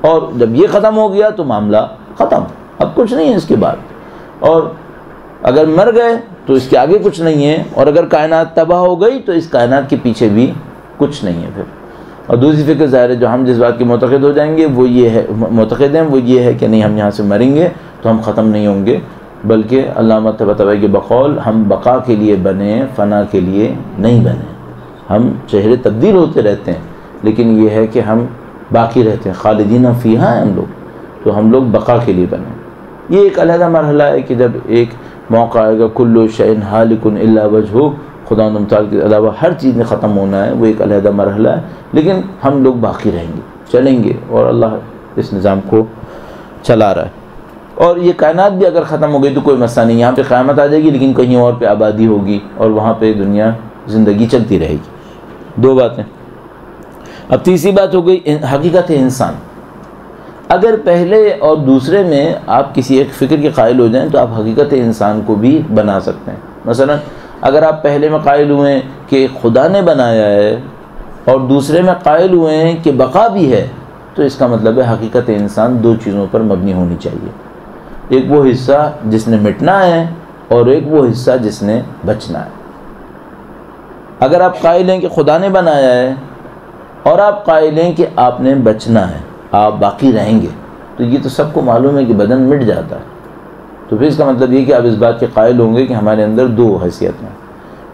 اور جب یہ ختم ہو گیا تو معاملہ ختم، اب کچھ نہیں ہے اس کے بعد، اور اگر مر گئے تو اس کے آگے کچھ نہیں ہے، اور اگر کائنات تباہ ہو گئی تو اس کائنات کے پیچھے بھی کچھ نہیں ہے پھر۔ اور دوسری فکر ظاہر ہے جو ہم جس بات کے معتقد ہو جائیں گے وہ یہ ہے، معتقد ہیں وہ یہ ہے کہ نہیں، ہم یہاں سے مریں گے تو ہم ختم نہیں ہوں گے، بلکہ علامہ طباطبائی کے بقول ہم بقا کے لیے بنے، فنا کے لیے نہیں بنے۔ ہم چہرے تبدیل ہوتے رہتے ہیں، لیکن یہ ہے کہ ہم باقی رہتے ہیں، خالدین فیہا ہیں ہم لوگ، تو ہم لوگ بقا کے لیے بنے۔ یہ ایک علیحدہ مرحلہ ہے کہ جب ایک موقع آئے گا، کل شیء ہالک الا وجہہ، خدا متعال کے علاوہ ہر چیز نے ختم ہونا ہے، وہ ایک علیحدہ مرحلہ ہے، لیکن ہم لوگ باقی رہیں گے، چلیں گے، اور اللہ اس نظام کو چلا رہا ہے۔ اور یہ کائنات بھی اگر ختم ہو گئی تو کوئی مسئلہ نہیں، یہاں پہ قیامت آ جائے گی، لیکن کہیں اور پہ آبادی ہوگی، اور وہاں پہ دنیا زندگی چلتی رہے گی۔ دو باتیں۔ اب تیسری بات ہو گئی حقیقت انسان۔ اگر پہلے اور دوسرے میں آپ کسی ایک فکر کے قائل ہو جائیں تو آپ حقیقت انسان کو بھی بنا سکتے ہیں۔ مثلا اگر آپ پہلے میں قائل ہوئے ہیں کہ خدا نے بنایا ہے، اور دوسرے میں قائل ہوئے ہیں کہ بقا بھی ہے، تو اس کا مطلب ہے حقیقت انسان دو چیزوں پر مبنی ہونی چاہیے، ایک وہ حصہ جس نے مٹنا ہے، اور ایک وہ حصہ جس نے بچنا ہے۔ اگر آپ قائل ہیں کہ خدا نے بنایا ہے، اور آپ قائل ہیں کہ آپ نے بچنا ہے، آپ باقی رہیں گے، تو یہ تو سب کو معلوم ہے کہ بدن مٹ جاتا ہے، تو پھر اس کا مطلب یہ کہ آپ اس بات کے قائل ہوں گے کہ ہمارے اندر دو حیثیت ہیں،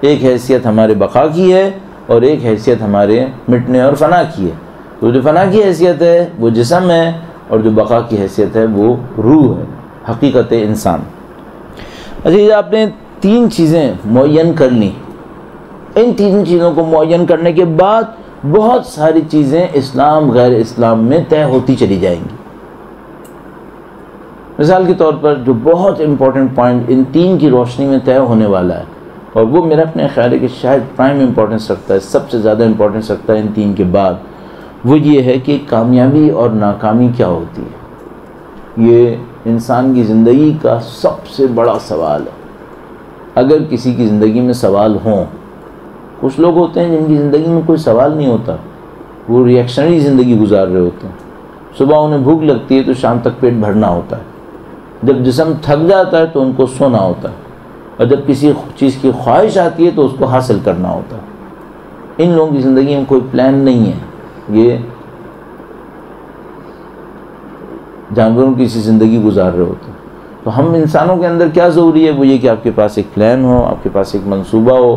ایک حیثیت ہمارے بقا کی ہے، اور ایک حیثیت ہمارے مٹنے اور فنا کی ہے۔ تو جو فنا کی حیثیت ہے وہ جسم ہے، اور جو بقا کی حیثیت ہے وہ روح ہے، حقیقت انسان۔ اچھا، یہ آپ نے تین چیزیں معین کر لیں، ان تین چیزوں کو معین کرنے کے بعد بہت ساری چیزیں اسلام غیر اسلام میں طے ہوتی چلی جائیں گی۔ مثال کے طور پر جو بہت امپورٹنٹ پوائنٹ ان تین کی روشنی میں طے ہونے والا ہے، اور وہ میرا اپنے خیال ہے کہ شاید پرائم امپورٹنس رکھتا ہے، سب سے زیادہ امپورٹنس رکھتا ہے ان تین کے بعد، وہ یہ ہے کہ کامیابی اور ناکامی کیا ہوتی ہے۔ یہ انسان کی زندگی کا سب سے بڑا سوال ہے۔ اگر کسی کی زندگی میں سوال ہوں، کچھ لوگ ہوتے ہیں جن کی زندگی میں کوئی سوال نہیں ہوتا، وہ ریئیکشنری زندگی گزار رہے ہوتے ہیں، صبح انہیں بھوک لگتی ہے تو شام تک پیٹ بھرنا ہوتا ہے، جب جسم تھک جاتا ہے تو ان کو سونا ہوتا ہے، اور جب کسی چیز کی خواہش آتی ہے تو اس کو حاصل کرنا ہوتا ہے۔ ان لوگوں کی زندگی میں کوئی پلان نہیں ہے، یہ جانوروں کی سی زندگی گزار رہے ہوتے ہیں۔ تو ہم انسانوں کے اندر کیا ضروری ہے، وہ یہ کہ آپ کے پاس ایک پلان ہو، آپ کے پاس ایک منصوبہ ہو،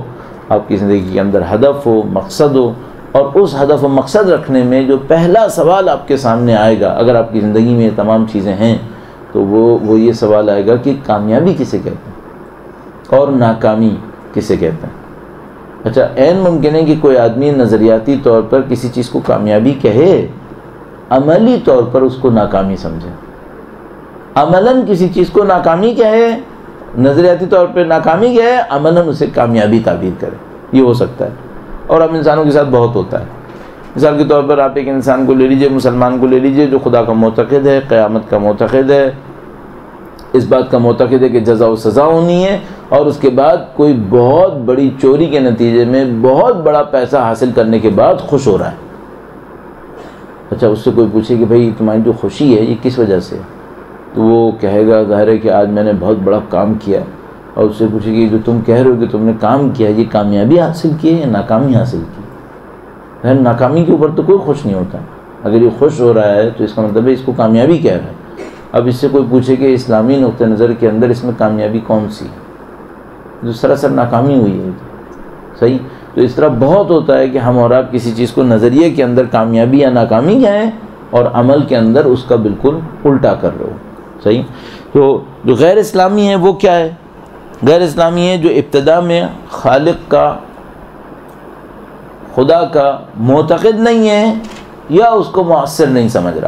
آپ کی زندگی کے اندر ہدف ہو، مقصد ہو، اور اس ہدف و مقصد رکھنے میں جو پہلا سوال آپ کے سامنے آئے گا، اگر آپ کی زندگی میں یہ تمام چیزیں ہیں، تو وہ یہ سوال آئے گا کہ کامیابی کسے کہتے ہیں اور ناکامی کسے کہتے ہیں۔ اچھا، عین ممکن ہے کہ کوئی آدمی نظریاتی طور پر کسی چیز کو کامیابی کہے، عملی طور پر اس کو ناکامی سمجھے، عملاً کسی چیز کو ناکامی کہے، نظریاتی طور پہ ناکامی کہے، عملاً اسے کامیابی تعبیر کرے، یہ ہو سکتا ہے، اور ہم انسانوں کے ساتھ بہت ہوتا ہے۔ مثال کے طور پر آپ ایک انسان کو لے لیجئے، مسلمان کو لے لیجئے، جو خدا کا معتقد ہے، قیامت کا معتقد ہے، اس بات کا معتقد ہے کہ جزا و سزا ہونی ہے، اور اس کے بعد کوئی بہت بڑی چوری کے نتیجے میں بہت بڑا پیسہ حاصل کرنے کے بعد خوش ہو رہا ہے، اچھا اس سے کوئی پوچھے کہ بھائی تمہاری جو خوشی ہے یہ کس وجہ سے ہے، تو وہ کہے گا ظاہر ہے کہ آج میں نے بہت بڑا کام کیا، اور اس سے پوچھے کہ جو تم کہہ رہے ہو کہ تم نے کام کیا یہ کامیابی حاصل کی ہے یا ناکامی حاصل کی؟ ناکامی کے اوپر تو کوئی خوش نہیں ہوتا، اگر یہ خوش ہو رہا ہے تو اس کا مطلب ہے اس کو کامیابی کہہ رہا ہے۔ اب اس سے کوئی پوچھے کہ اسلامی نقطہ نظر کے اندر اس میں کامیابی کون سی ہے، جو سراسر ناکامی ہوئی ہے، صحیح؟ تو اس طرح بہت ہوتا ہے کہ ہم اور آپ کسی چیز کو نظریے کے اندر کامیابی یا ناکامی کہیں اور عمل کے اندر اس کا بالکل الٹا کر رہے ہو، صحیح؟ تو جو غیر اسلامی ہے وہ کیا ہے؟ غیر اسلامی ہے جو ابتدا میں خالق کا، خدا کا معتقد نہیں ہے، یا اس کو مؤثر نہیں سمجھ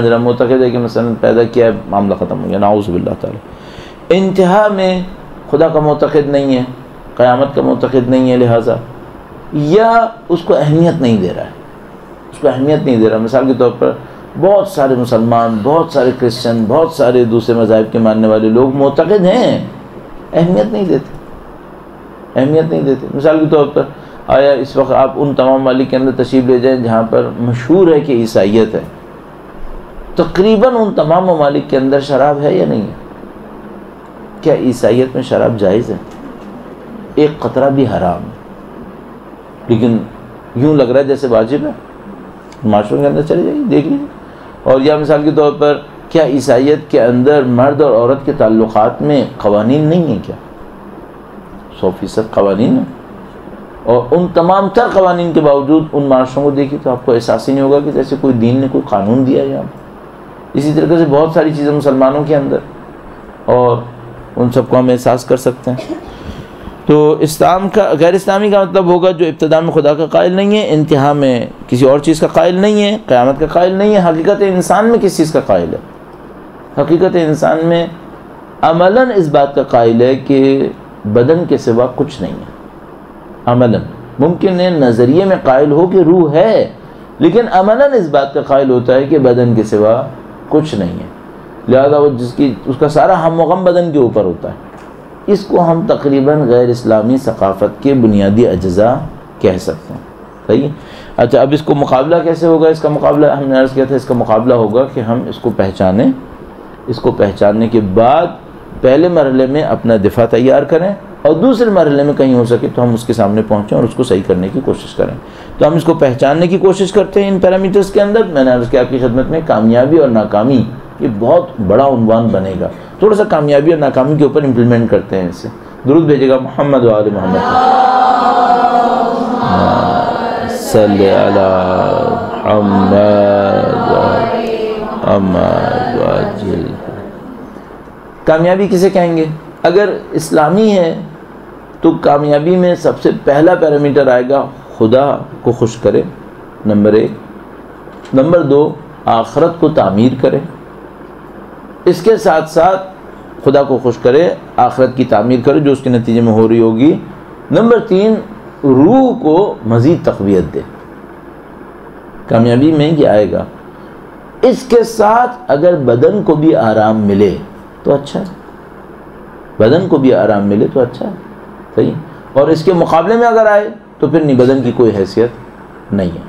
رہا، معتقد ہے کہ مثلا پیدا کیا ہے معاملہ ختم ہو گیا، نعوذ باللہ تعالی۔ انتہا میں خدا کا معتقد نہیں ہے، قیامت کا معتقد نہیں ہے، لہٰذا یا اس کو اہمیت نہیں دے رہا ہے، مثال کے طور پر بہت سارے مسلمان، بہت سارے کرسچن، بہت سارے دوسرے مذاہب کے ماننے والے لوگ معتقد ہیں، اہمیت نہیں دیتے۔ مثال کے طور پر آیا اس وقت آپ ان تمام ممالک کے اندر تشریف لے جائیں جہاں پر مشہور ہے کہ عیسائیت ہے، تقریباً ان تمام ممالک کے اندر شراب ہے یا نہیں ہے؟ کیا عیسائیت میں شراب جائز ہے؟ ایک قطرہ بھی حرام ہے، لیکن یوں لگ رہا ہے جیسے واجب ہے، معاشروں کے اندر چلے جائیے دیکھ لیجیے۔ اور یا مثال کے طور پر کیا عیسائیت کے اندر مرد اور عورت کے تعلقات میں قوانین نہیں ہیں؟ کیا 100% قوانین ہیں، اور ان تمام تر قوانین کے باوجود ان معاشروں کو دیکھیے تو آپ کو احساس ہی نہیں ہوگا کہ جیسے کوئی دین نے کوئی قانون دیا ہے۔ اسی طریقے سے بہت ساری چیزیں مسلمانوں کے اندر، اور ان سب کو ہم احساس کر سکتے ہیں۔ تو اسلام کا، غیر اسلامی کا مطلب ہوگا جو ابتدا میں خدا کا قائل نہیں ہے، انتہا میں کسی اور چیز کا قائل نہیں ہے، قیامت کا قائل نہیں ہے، حقیقت انسان میں کس چیز کا قائل ہے؟ حقیقت انسان میں عملاً اس بات کا قائل ہے کہ بدن کے سوا کچھ نہیں ہے۔ عملاً ممکن ہے نظریے میں قائل ہو کہ روح ہے، لیکن عملاً اس بات کا قائل ہوتا ہے کہ بدن کے سوا کچھ نہیں ہے، لہذا وہ اس کا سارا ہم و غم بدن کے اوپر ہوتا ہے۔ اس کو ہم تقریباً غیر اسلامی ثقافت کے بنیادی اجزاء کہہ سکتے ہیں، صحیح؟ اچھا اب اس کو مقابلہ کیسے ہوگا؟ اس کا مقابلہ ہم نے عرض کیا تھا، اس کا مقابلہ ہوگا کہ ہم اس کو پہچانیں، اس کو پہچاننے کے بعد پہلے مرحلے میں اپنا دفاع تیار کریں، اور دوسرے مرحلے میں کہیں ہو سکے تو ہم اس کے سامنے پہنچیں اور اس کو صحیح کرنے کی کوشش کریں۔ تو ہم اس کو پہچاننے کی کوشش کرتے ہیں ان پیرامیٹرز کے اندر۔ میں نے عرض کیا آپ کی خدمت میں کامیابی اور ناکامی یہ بہت بڑا عنوان بنے گا، تھوڑا سا کامیابی اور ناکامی کے اوپر امپلیمنٹ کرتے ہیں اس سے۔ درود بھیجے گا محمد و آل محمد، صلی علی محمد۔ کامیابی کسے کہیں گے؟ اگر اسلامی ہے تو کامیابی میں سب سے پہلا پیرامیٹر آئے گا خدا کو خوش کرے، نمبر 1۔ نمبر 2، آخرت کو تعمیر کرے، اس کے ساتھ ساتھ خدا کو خوش کرے، آخرت کی تعمیر کرے جو اس کے نتیجے میں ہو رہی ہوگی۔ نمبر 3، روح کو مزید تقویت دے۔ کامیابی میں یہ آئے گا۔ اس کے ساتھ اگر بدن کو بھی آرام ملے تو اچھا ہے، بدن کو بھی آرام ملے تو اچھا ہے، صحیح؟ اور اس کے مقابلے میں اگر آئے تو پھر نہیں، بدن کی کوئی حیثیت نہیں ہے،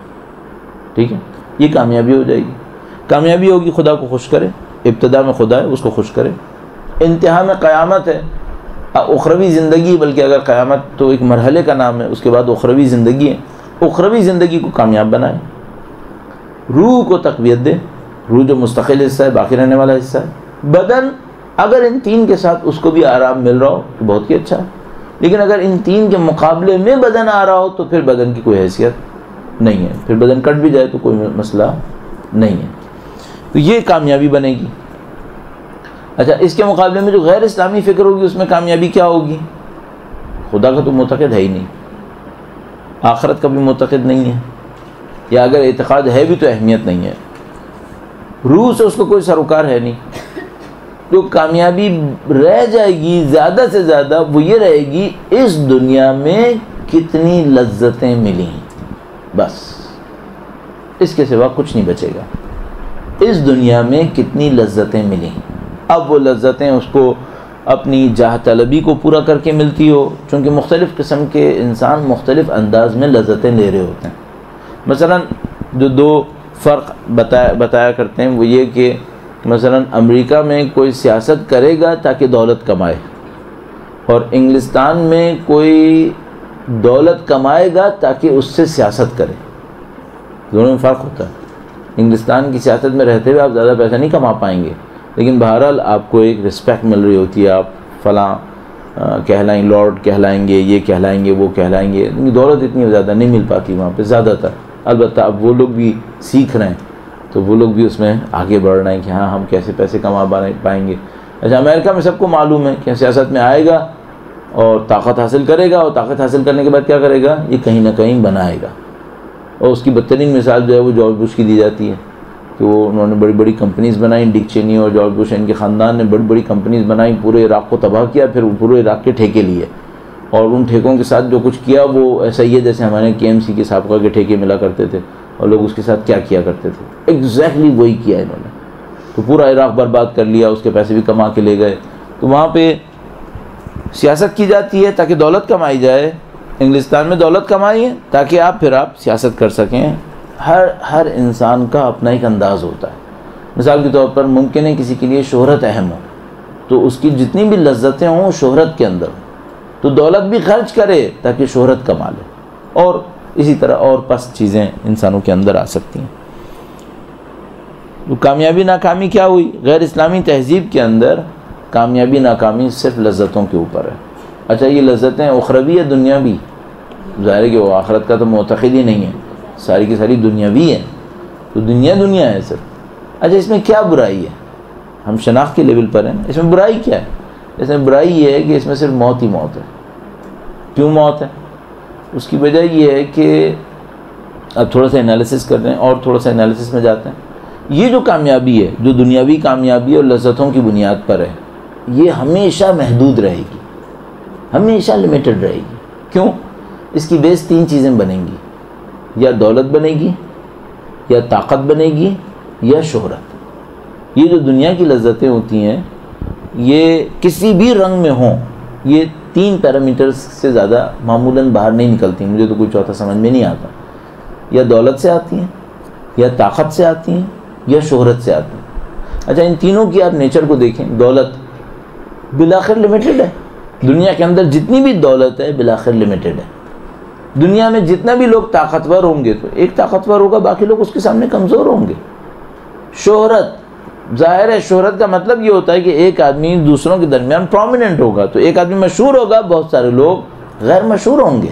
ٹھیک ہے؟ یہ کامیابی ہو جائے گی۔ کامیابی ہوگی خدا کو خوش کرے، ابتدا میں خدا ہے اس کو خوش کرے، انتہا میں قیامت ہے، اخروی زندگی، بلکہ اگر قیامت تو ایک مرحلے کا نام ہے، اس کے بعد اخروی زندگی ہے، اخروی زندگی کو کامیاب بنائے، روح کو تقویت دے، روح جو مستقل حصہ ہے، باقی رہنے والا حصہ ہے، بدن اگر ان تین کے ساتھ اس کو بھی آرام مل رہا ہو تو بہت ہی اچھا ہے، لیکن اگر ان تین کے مقابلے میں بدن آ رہا ہو تو پھر بدن کی کوئی حیثیت نہیں ہے، پھر بدن کٹ بھی جائے تو کوئی مسئلہ نہیں ہے، تو یہ کامیابی بنے گی۔ اچھا اس کے مقابلے میں جو غیر اسلامی فکر ہوگی اس میں کامیابی کیا ہوگی؟ خدا کا تو معتقد ہے ہی نہیں، آخرت کا بھی معتقد نہیں ہے، یا اگر اعتقاد ہے بھی تو اہمیت نہیں ہے، روح سے اس کو کوئی سروکار ہے نہیں، تو کامیابی رہ جائے گی زیادہ سے زیادہ وہ یہ رہے گی اس دنیا میں کتنی لذتیں ملیں، بس اس کے سوا کچھ نہیں بچے گا، اس دنیا میں کتنی لذتیں ملیں۔ اب وہ لذتیں اس کو اپنی جاہ طلبی کو پورا کر کے ملتی ہو، چونکہ مختلف قسم کے انسان مختلف انداز میں لذتیں لے رہے ہوتے ہیں۔ مثلا جو دو فرق بتایا کرتے ہیں وہ یہ کہ مثلا امریکہ میں کوئی سیاست کرے گا تاکہ دولت کمائے، اور انگلستان میں کوئی دولت کمائے گا تاکہ اس سے سیاست کرے. دونوں میں فرق ہوتا ہے. انگلستان کی سیاست میں رہتے ہوئے آپ زیادہ پیسہ نہیں کما پائیں گے، لیکن بہرحال آپ کو ایک رسپیکٹ مل رہی ہوتی ہے، آپ فلاں کہلائیں، لارڈ کہلائیں گے، یہ کہلائیں گے، وہ کہلائیں گے. دولت اتنی زیادہ نہیں مل پاتی وہاں پہ زیادہ تر. البتہ اب وہ لوگ بھی سیکھ رہے ہیں تو وہ لوگ بھی اس میں آگے بڑھ رہے ہیں کہ ہاں ہم کیسے پیسے کما پائیں گے. اچھا، امریکہ میں سب کو معلوم ہے کہ سیاست میں آئے گا اور طاقت حاصل کرے گا، اور طاقت حاصل کرنے کے بعد کیا کرے گا؟ یہ کہیں نہ کہیں بنائے گا. اور اس کی بدترین مثال جو ہے وہ جارج بش کی دی جاتی ہے کہ انہوں نے بڑی بڑی کمپنیز بنائیں. ڈک چینی اور جارج بش ان کے خاندان نے بڑی بڑی کمپنیز بنائیں، پورے عراق کو تباہ کیا، پھر پورے عراق کے ٹھیکے لیے، اور ان ٹھیکوں کے ساتھ جو کچھ کیا وہ ایسا ہی ہے جیسے ہمارے KMC کے سابقہ کے ٹھیکے ملا کرتے تھے، اور لوگ اس کے ساتھ کیا کیا کرتے تھے. ایگزیکٹلی وہی کیا انہوں نے. تو پورا عراق برباد کر لیا، اس کے پیسے بھی کما کے لے گئے. تو وہاں پہ سیاست کی جاتی ہے تاکہ دولت کمائی جائے. انگلستان میں دولت کمائی ہے تاکہ آپ سیاست کر سکیں. ہر انسان کا اپنا ایک انداز ہوتا ہے. مثال کے طور پر ممکن ہے کسی کے لیے شہرت اہم ہو، تو اس کی جتنی بھی لذتیں ہوں شہرت کے اندر، تو دولت بھی خرچ کرے تاکہ شہرت کما لے. اور اسی طرح اور پس چیزیں انسانوں کے اندر آ سکتی ہیں. تو کامیابی ناکامی کیا ہوئی؟ غیر اسلامی تہذیب کے اندر کامیابی ناکامی صرف لذتوں کے اوپر ہے. اچھا، یہ لذتیں اخروی یا دنیاوی؟ ظاہر ہے کہ وہ آخرت کا تو معتقد ہی نہیں ہے، ساری کی ساری دنیاوی ہے. تو دنیا ہے صرف. اچھا، اس میں کیا برائی ہے؟ ہم شناخت کے لیول پر ہیں. اس میں برائی کیا ہے؟ اس میں برائی یہ ہے کہ اس میں صرف موت ہی موت ہے. کیوں موت ہے؟ اس کی وجہ یہ ہے کہ اب تھوڑا سا انالیسس کر رہے ہیں اور تھوڑا سا انالیسس میں جاتے ہیں. یہ جو کامیابی ہے، جو دنیاوی کامیابی اور لذتوں کی بنیاد پر ہے، یہ ہمیشہ محدود رہے گی، ہمیشہ لمیٹڈ رہے گی. کیوں؟ اس کی بیس 3 چیزیں بنیں گی. یا دولت بنے گی، یا طاقت بنے گی، یا شہرت. یہ جو دنیا کی لذتیں ہوتی ہیں یہ کسی بھی رنگ میں ہوں، یہ 3 پیرامیٹرز سے زیادہ معمولاً باہر نہیں نکلتی. مجھے تو کوئی چوتھا سمجھ میں نہیں آتا. یا دولت سے آتی ہیں، یا طاقت سے آتی ہیں، یا شہرت سے آتی ہیں. اچھا، ان تینوں کی آپ نیچر کو دیکھیں. دولت بالآخر لمیٹڈ ہے. دنیا کے اندر جتنی بھی دولت ہے بالآخر لمیٹڈ ہے. دنیا میں جتنا بھی لوگ طاقتور ہوں گے تو ایک طاقتور ہوگا، باقی لوگ اس کے سامنے کمزور ہوں گے. شہرت، ظاہر ہے شہرت کا مطلب یہ ہوتا ہے کہ ایک آدمی دوسروں کے درمیان پرومیننٹ ہوگا. تو ایک آدمی مشہور ہوگا، بہت سارے لوگ غیر مشہور ہوں گے.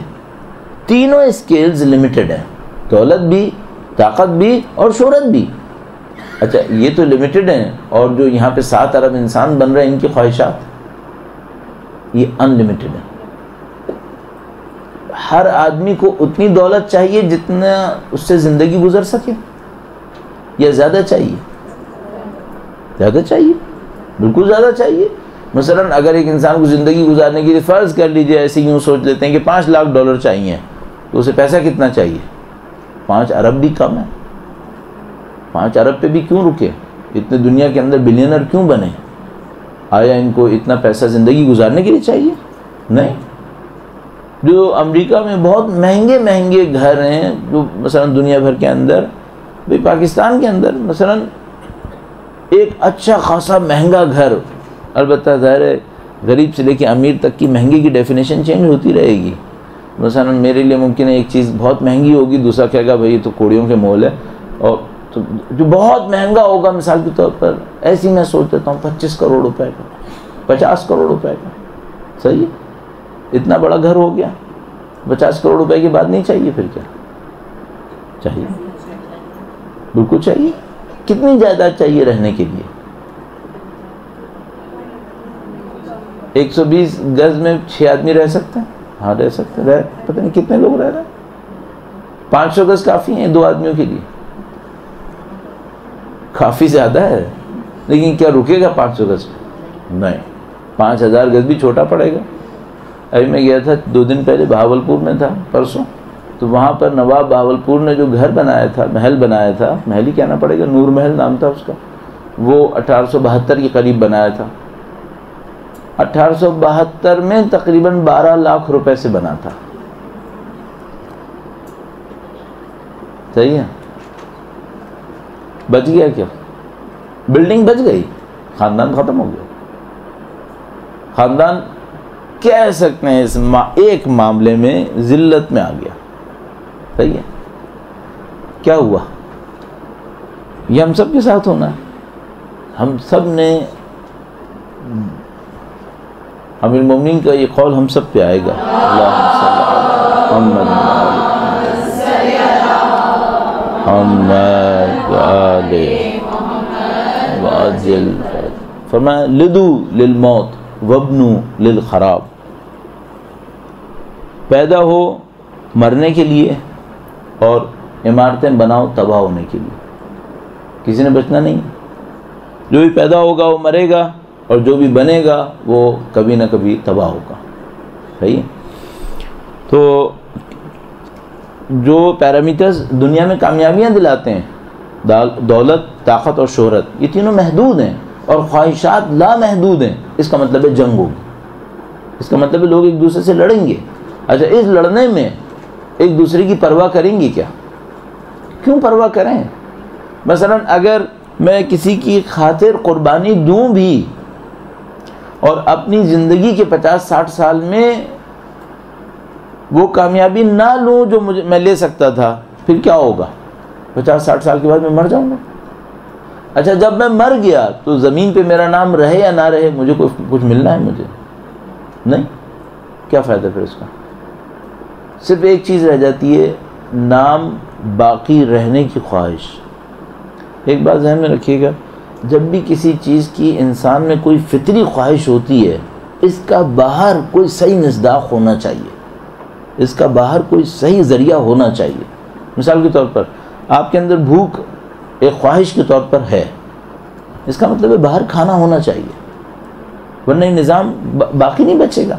تینوں اسکیلز لمیٹڈ ہیں، دولت بھی، طاقت بھی، اور شہرت بھی. اچھا، یہ تو لمیٹڈ ہیں، اور جو یہاں پہ 7 ارب انسان بن رہے ہیں ان کی خواہشات یہ ان لمیٹڈ ہیں. ہر آدمی کو اتنی دولت چاہیے جتنا اس سے زندگی گزر سکے، یا زیادہ چاہیے؟ زیادہ چاہیے، بالکل زیادہ چاہیے. مثلا اگر ایک انسان کو زندگی گزارنے کے لیے فرض کر لیجئے ایسے یوں سوچ لیتے ہیں کہ $5 لاکھ چاہیے، تو اسے پیسہ کتنا چاہیے؟ 5 ارب بھی کم ہے. 5 ارب پہ بھی کیوں رکے؟ اتنے دنیا کے اندر بلینر کیوں بنے؟ آیا ان کو اتنا پیسہ زندگی گزارنے کے لیے چاہیے؟ نہیں. جو امریکہ میں بہت مہنگے مہنگے گھر ہیں، جو مثلا دنیا بھر کے اندر، بھئی پاکستان کے اندر مثلا ایک اچھا خاصا مہنگا گھر، البتہ ظاہر ہے غریب سے لے کے امیر تک کی مہنگے کی ڈیفینیشن چینج ہوتی رہے گی. مثلا میرے لیے ممکن ہے ایک چیز بہت مہنگی ہوگی، دوسرا کہے گا بھئی یہ تو کوڑیوں کے مول ہے. اور تو جو بہت مہنگا ہوگا مثال کے طور پر ایسی میں سوچ لیتا ہوں 25 کروڑ روپے کا، 50 کروڑ روپے کا. صحیح ہے، اتنا بڑا گھر ہو گیا. 50 کروڑ روپے کی بات نہیں چاہیے؟ پھر کیا چاہیے؟ بالکل چاہیے. کتنی جائیداد چاہیے رہنے کے لیے؟ 120 گز میں 6 آدمی رہ سکتے ہیں؟ ہاں رہ سکتے ہیں. پتہ نہیں کتنے لوگ رہ رہے ہیں. 500 گز کافی ہیں 2 آدمیوں کے لیے؟ کافی زیادہ ہے. لیکن کیا رکے گا 500 گز؟ نہیں. 5000 گز بھی چھوٹا پڑے گا. ابھی میں گیا تھا 2 دن پہلے، بہاولپور میں تھا پرسوں. تو وہاں پر نواب بہاولپور نے جو گھر بنایا تھا، محل بنایا تھا، محل ہی کہنا پڑے گا، نور محل نام تھا اس کا، وہ 1872 کے قریب بنایا تھا. 1872 میں تقریباً 12 لاکھ روپے سے بنا تھا. صحیح ہے. بچ گیا کیا؟ بلڈنگ بچ گئی، خاندان ختم ہو گیا. خاندان کہہ سکتے ہیں اس ایک معاملے میں ذلت میں آ گیا. صحیح ہے. کیا ہوا؟ یہ ہم سب کے ساتھ ہونا ہے. ہم سب نے، امیر المومنین کا یہ قول ہم سب پہ آئے گا، اللہم صلی علی محمد وآل وعجل. فرمایا لدو للموت وابنو للخراب. پیدا ہو مرنے کے لیے اور عمارتیں بناؤ تباہ ہونے کے لیے. کسی نے بچنا نہیں. جو بھی پیدا ہوگا وہ مرے گا، اور جو بھی بنے گا وہ کبھی نہ کبھی تباہ ہوگا. صحیح. تو جو پیرامیٹرز دنیا میں کامیابیاں دلاتے ہیں، دولت، طاقت اور شہرت، یہ تینوں محدود ہیں، اور خواہشات لامحدود ہیں. اس کا مطلب ہے جنگ ہوگی. اس کا مطلب ہے لوگ ایک دوسرے سے لڑیں گے. اچھا، اس لڑنے میں ایک دوسرے کی پرواہ کریں گے کیا؟ کیوں پرواہ کریں؟ مثلا اگر میں کسی کی خاطر قربانی دوں بھی اور اپنی زندگی کے 50-60 سال میں وہ کامیابی نہ لوں جو میں لے سکتا تھا، پھر کیا ہوگا؟ 50-60 سال کے بعد میں مر جاؤں گا. اچھا، جب میں مر گیا تو زمین پہ میرا نام رہے یا نہ رہے، مجھے کچھ ملنا ہے؟ مجھے نہیں. کیا فائدہ پھر اس کا؟ صرف ایک چیز رہ جاتی ہے، نام باقی رہنے کی خواہش. ایک بات ذہن میں رکھیے گا، جب بھی کسی چیز کی انسان میں کوئی فطری خواہش ہوتی ہے، اس کا باہر کوئی صحیح مصداق ہونا چاہیے. اس کا باہر کوئی صحیح ذریعہ ہونا چاہیے. مثال کے طور پر آپ کے اندر بھوک ایک خواہش کے طور پر ہے، اس کا مطلب ہے باہر کھانا ہونا چاہیے، ورنہ یہ نظام باقی نہیں بچے گا.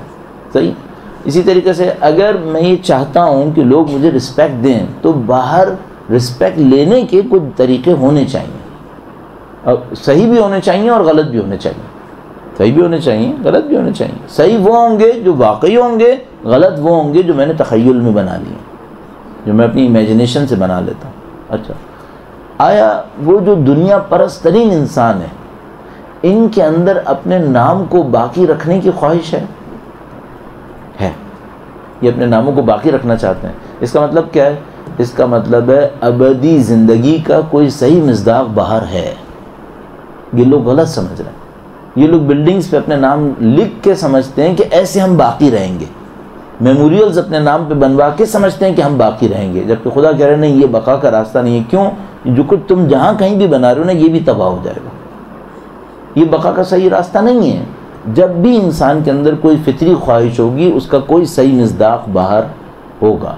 صحیح. اسی طریقے سے اگر میں یہ چاہتا ہوں کہ لوگ مجھے رسپیکٹ دیں، تو باہر رسپیکٹ لینے کے کچھ طریقے ہونے چاہیے، اور صحیح بھی ہونے چاہیے اور غلط بھی ہونے چاہیے. صحیح بھی ہونے چاہیے، غلط بھی ہونے چاہیے. صحیح وہ ہوں گے جو واقعی ہوں گے، غلط وہ ہوں گے جو میں نے تخیل میں بنا لیے، جو میں اپنی امیجنیشن سے بنا لیتا ہوں. اچھا، آیا وہ جو دنیا پرست ترین انسان ہے، ان کے اندر اپنے نام کو باقی رکھنے کی خواہش ہے؟ یہ اپنے ناموں کو باقی رکھنا چاہتے ہیں. اس کا مطلب کیا ہے؟ اس کا مطلب ہے ابدی زندگی کا کوئی صحیح مصداق باہر ہے. یہ لوگ غلط سمجھ رہے ہیں. یہ لوگ بلڈنگز پہ اپنے نام لکھ کے سمجھتے ہیں کہ ایسے ہم باقی رہیں گے. میموریلز اپنے نام پہ بنوا کے سمجھتے ہیں کہ ہم باقی رہیں گے، جبکہ خدا کہہ رہے ہیں نہیں، یہ بقا کا راستہ نہیں ہے. کیوں؟ جو کچھ تم جہاں کہیں بھی بنا رہے ہو نا، یہ بھی تباہ ہو جائے گا. یہ بقا کا صحیح راستہ نہیں ہے. جب بھی انسان کے اندر کوئی فطری خواہش ہوگی، اس کا کوئی صحیح مصداق باہر ہوگا.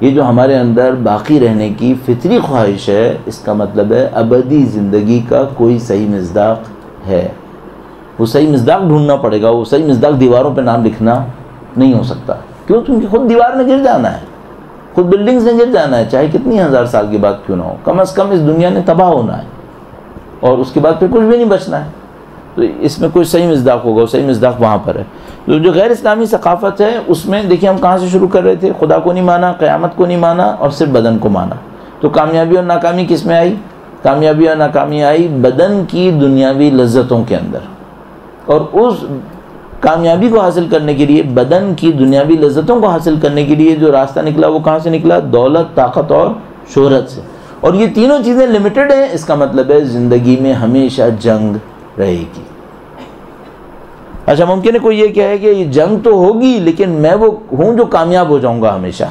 یہ جو ہمارے اندر باقی رہنے کی فطری خواہش ہے، اس کا مطلب ہے ابدی زندگی کا کوئی صحیح مصداق ہے. وہ صحیح مصداق ڈھونڈنا پڑے گا. وہ صحیح مصداق دیواروں پہ نام لکھنا نہیں ہو سکتا. کیوں؟ کیونکہ خود دیوار میں گر جانا ہے، خود بلڈنگز میں گر جانا ہے، چاہے کتنی ہزار سال کے بعد کیوں نہ ہو. کم از کم اس دنیا نے تباہ ہونا ہے، اور اس کے بعد پھر کچھ بھی نہیں بچنا ہے. تو اس میں کوئی صحیح مصداق ہوگا. صحیح مصداق وہاں پر ہے. جو غیر اسلامی ثقافت ہے، اس میں دیکھیں ہم کہاں سے شروع کر رہے تھے. خدا کو نہیں مانا، قیامت کو نہیں مانا، اور صرف بدن کو مانا. تو کامیابی اور ناکامی کس میں آئی؟ کامیابی اور ناکامی آئی بدن کی دنیاوی لذتوں کے اندر. اور اس کامیابی کو حاصل کرنے کے لیے، بدن کی دنیاوی لذتوں کو حاصل کرنے کے لیے جو راستہ نکلا، وہ کہاں سے نکلا؟ دولت، طاقت اور شہرت سے. اور یہ تینوں چیزیں لمیٹڈ ہیں. اس کا مطلب ہے زندگی میں ہمیشہ جنگ رہے گی. اچھا، ممکن ہے کوئی یہ کہے کہ یہ جنگ تو ہوگی، لیکن میں وہ ہوں جو کامیاب ہو جاؤں گا ہمیشہ.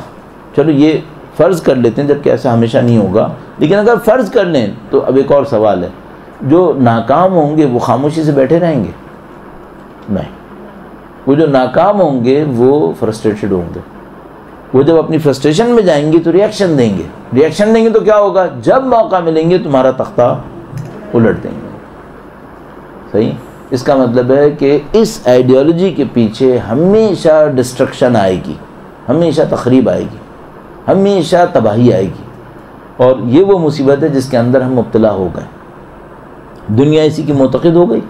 چلو یہ فرض کر لیتے ہیں، جبکہ ایسا ہمیشہ نہیں ہوگا. لیکن اگر فرض کر لیں تو اب ایک اور سوال ہے، جو ناکام ہوں گے وہ خاموشی سے بیٹھے رہیں گے؟ نہیں. وہ جو ناکام ہوں گے وہ فرسٹریٹڈ ہوں گے. وہ جب اپنی فرسٹریشن میں جائیں گے تو ریئیکشن دیں گے. ریئیکشن دیں گے تو کیا ہوگا؟ جب موقع ملیں گے تمہارا تختہ الٹ دیں گے. صحیح. اس کا مطلب ہے کہ اس آئیڈیالوجی کے پیچھے ہمیشہ ڈسٹرکشن آئے گی، ہمیشہ تخریب آئے گی، ہمیشہ تباہی آئے گی. اور یہ وہ مصیبت ہے جس کے اندر ہم مبتلا ہو گئے. دنیا اسی کی معتقد ہو گئی،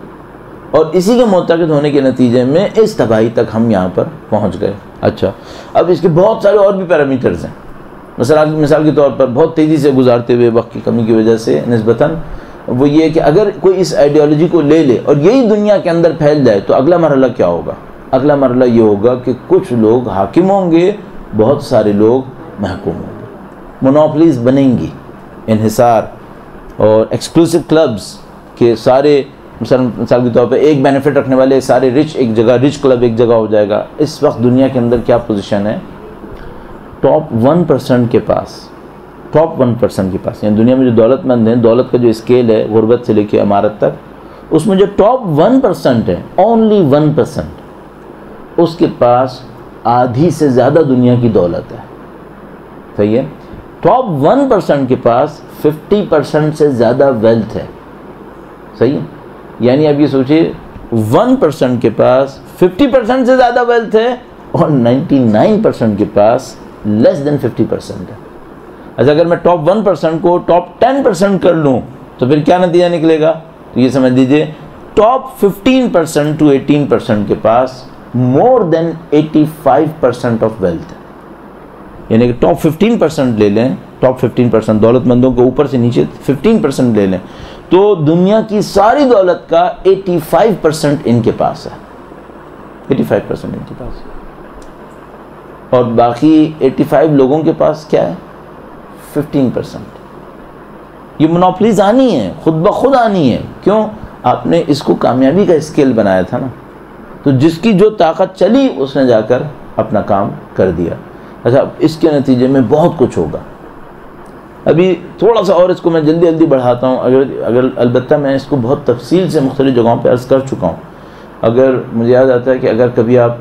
اور اسی کے معتقد ہونے کے نتیجے میں اس تباہی تک ہم یہاں پر پہنچ گئے. اچھا، اب اس کے بہت سارے اور بھی پیرامیٹرز ہیں. مثال کے طور پر بہت تیزی سے گزارتے ہوئے وقت کی کمی کی وجہ سے نسبتاً وہ یہ کہ اگر کوئی اس آئیڈیالوجی کو لے لے اور یہی دنیا کے اندر پھیل جائے تو اگلا مرحلہ کیا ہوگا؟ اگلا مرحلہ یہ ہوگا کہ کچھ لوگ حاکم ہوں گے، بہت سارے لوگ محکوم ہوں گے، مونوپلیز بنیں گی، انحصار اور ایکسکلوسیو کلبز کے سارے مثال کے طور پہ ایک بینیفٹ رکھنے والے سارے رچ ایک جگہ، رچ کلب ایک جگہ ہو جائے گا۔ اس وقت دنیا کے اندر کیا پوزیشن ہے؟ ٹاپ 1% کے پاس، ٹاپ 1% کے پاس، یعنی دنیا میں جو دولت مند ہیں، دولت کا جو اسکیل ہے غربت سے لے کے امارت تک، اس میں جو ٹاپ 1% ہے، اونلی 1%، اس کے پاس آدھی سے زیادہ دنیا کی دولت ہے۔ صحیح ہے؟ ٹاپ 1% کے پاس 50% سے زیادہ ویلتھ ہے۔ صحیح ہے؟ یعنی اب یہ سوچئے 1% کے پاس 50% سے زیادہ ویلتھ ہے اور 99% کے پاس لیس دین 50% ہے۔ اچھا اگر میں ٹاپ 1% کو ٹاپ 10% کر لوں تو پھر کیا نتیجہ نکلے گا؟ تو یہ سمجھ دیجئے ٹاپ 15% to 18% کے پاس مور دین 85% آف ویلتھ ہے۔ یعنی کہ ٹاپ 15% لے لیں، ٹاپ 15% دولت مندوں کو اوپر سے نیچے 15% لے لیں تو دنیا کی ساری دولت کا 85% ان کے پاس ہے، 85% ان کے پاس ہے، اور باقی 85 لوگوں کے پاس کیا ہے؟ 15%۔ یہ منوپلیز آنی ہے، خود بخود آنی ہے۔ کیوں؟ آپ نے اس کو کامیابی کا اسکیل بنایا تھا نا، تو جس کی جو طاقت چلی اس نے جا کر اپنا کام کر دیا۔ اچھا اس کے نتیجے میں بہت کچھ ہوگا۔ ابھی تھوڑا سا اور اس کو میں جلدی بڑھاتا ہوں، اگر البتہ میں اس کو بہت تفصیل سے مختلف جگہوں پہ عرض کر چکا ہوں۔ اگر مجھے یاد آتا ہے کہ اگر کبھی آپ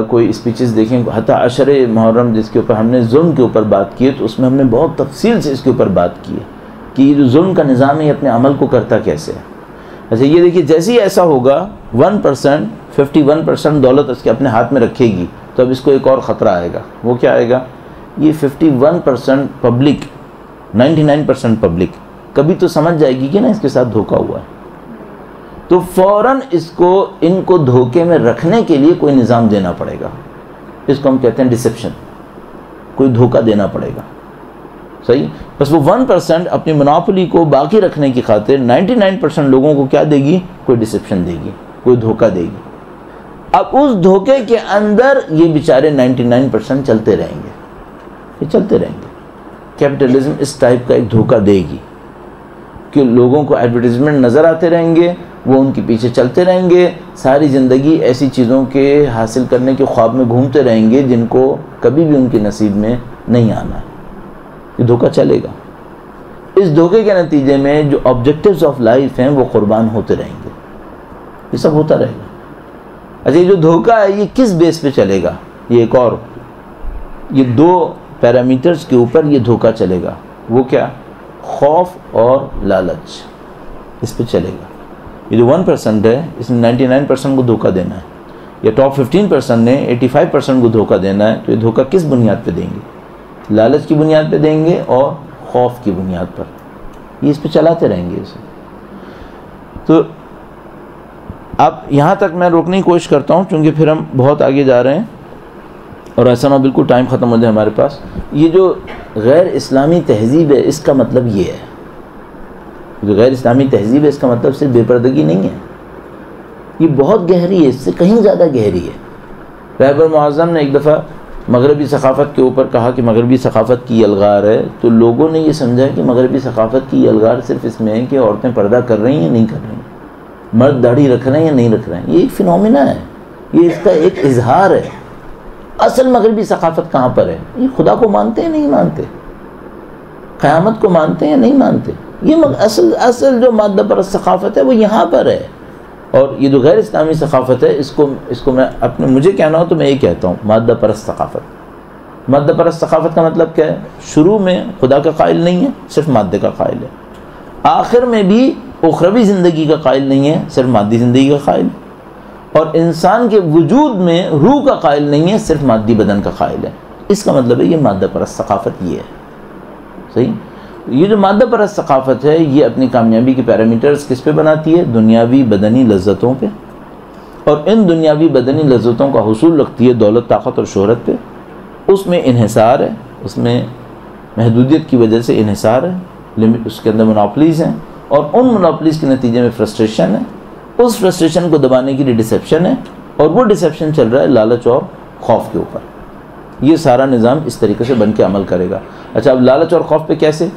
کوئی اسپیچز دیکھیں، حتیٰ عشر محرم جس کے اوپر ہم نے ظلم کے اوپر بات کی ہے، تو اس میں ہم نے بہت تفصیل سے اس کے اوپر بات کی ہے کہ یہ جو ظلم کا نظام ہے یہ اپنے عمل کو کرتا کیسے ہے۔ اچھا یہ دیکھیے جیسے ہی ایسا ہوگا 1% 51% دولت اس کے اپنے ہاتھ میں رکھے گی تو اب اس کو ایک اور خطرہ آئے گا۔ وہ کیا آئے گا؟ یہ 51% پبلک، 99% پبلک کبھی تو سمجھ جائے گی کہ نا اس کے ساتھ دھوکہ ہوا ہے، تو فوراً ان کو دھوکے میں رکھنے کے لیے کوئی نظام دینا پڑے گا۔ اس کو ہم کہتے ہیں ڈسیپشن، کوئی دھوکہ دینا پڑے گا۔ صحیح؟ بس وہ 1% اپنی منوپلی کو باقی رکھنے کی خاطر 99% لوگوں کو کیا دے گی؟ کوئی ڈسیپشن دے گی، کوئی دھوکہ دے گی۔ اب اس دھوکے کے اندر یہ بیچارے 99% چلتے رہیں گے، یہ چلتے رہیں گے۔ کیپٹلزم اس ٹائپ کا ایک دھوکہ دے گی کہ لوگوں کو ایڈورٹیزمنٹ نظر آتے رہیں گے، وہ ان کے پیچھے چلتے رہیں گے، ساری زندگی ایسی چیزوں کے حاصل کرنے کے خواب میں گھومتے رہیں گے جن کو کبھی بھی ان کے نصیب میں نہیں آنا ہے۔ یہ دھوکہ چلے گا۔ اس دھوکے کے نتیجے میں جو آبجیکٹیوز آف لائف ہیں وہ قربان ہوتے رہیں گے، یہ سب ہوتا رہے گا۔ اچھا یہ جو دھوکہ ہے یہ کس بیس پہ چلے گا؟ یہ ایک اور، یہ 2 پیرامیٹرز کے اوپر یہ دھوکہ چلے گا۔ وہ کیا؟ خوف اور لالچ، اس پہ چلے گا۔ یہ جو 1% ہے اس نے 99% کو دھوکہ دینا ہے، یا ٹاپ 15% نے 85% کو دھوکہ دینا ہے، تو یہ دھوکہ کس بنیاد پہ دیں گے؟ لالچ کی بنیاد پہ دیں گے اور خوف کی بنیاد پر، یہ اس پہ چلاتے رہیں گے اسے۔ تو اب یہاں تک میں روکنے کی کوشش کرتا ہوں چونکہ پھر ہم بہت آگے جا رہے ہیں اور ایسا نہ بالکل ٹائم ختم ہو جائے ہمارے پاس۔ یہ جو غیر اسلامی تہذیب ہے اس کا مطلب یہ ہے، جو غیر اسلامی تہذیب ہے اس کا مطلب صرف بے پردگی نہیں ہے، یہ بہت گہری ہے، اس سے کہیں زیادہ گہری ہے۔ رہبر معظم نے ایک دفعہ مغربی ثقافت کے اوپر کہا کہ مغربی ثقافت کی الغار ہے، تو لوگوں نے یہ سمجھا کہ مغربی ثقافت کی الغار صرف اس میں ہے کہ عورتیں پردہ کر رہی ہیں نہیں کر رہی ہیں، مرد داڑھی رکھ رہے ہیں یا نہیں رکھ رہے ہیں۔ یہ ایک فینومینا ہے، یہ اس کا ایک اظہار ہے۔ اصل مغربی ثقافت کہاں پر ہے؟ یہ خدا کو مانتے ہیں نہیں مانتے، قیامت کو مانتے ہیں نہیں مانتے، یہ اصل جو مادہ پرست ثقافت ہے وہ یہاں پر ہے۔ اور یہ جو غیر اسلامی ثقافت ہے اس کو میں مجھے کہنا ہو تو میں یہ کہتا ہوں مادہ پرست ثقافت۔ مادہ پرست ثقافت کا مطلب کیا ہے؟ شروع میں خدا کا قائل نہیں ہے، صرف مادے کا قائل ہے، آخر میں بھی اخروی زندگی کا قائل نہیں ہے، صرف مادی زندگی کا قائل ہے، اور انسان کے وجود میں روح کا قائل نہیں ہے، صرف مادی بدن کا قائل ہے۔ اس کا مطلب ہے یہ مادہ پرست ثقافت یہ ہے۔ صحیح؟ یہ جو مادہ پرست ثقافت ہے یہ اپنی کامیابی کے پیرامیٹرز کس پہ بناتی ہے؟ دنیاوی بدنی لذتوں پہ، اور ان دنیاوی بدنی لذتوں کا حصول رکھتی ہے دولت، طاقت اور شہرت پہ۔ اس میں انحصار ہے، اس میں محدودیت کی وجہ سے انحصار ہے، لمٹ، اس کے اندر مناپلیز ہیں، اور ان مناپلیز کے نتیجے میں فرسٹریشن ہے، اس فرسٹریشن کو دبانے کے لیے ڈسیپشن ہے، اور وہ ڈسیپشن چل رہا ہے لالچ اور خوف کے اوپر۔ یہ سارا نظام اس طریقے سے بن کے عمل کرے گا۔ اچھا، اب لالچ اور خوف پہ کیسے؟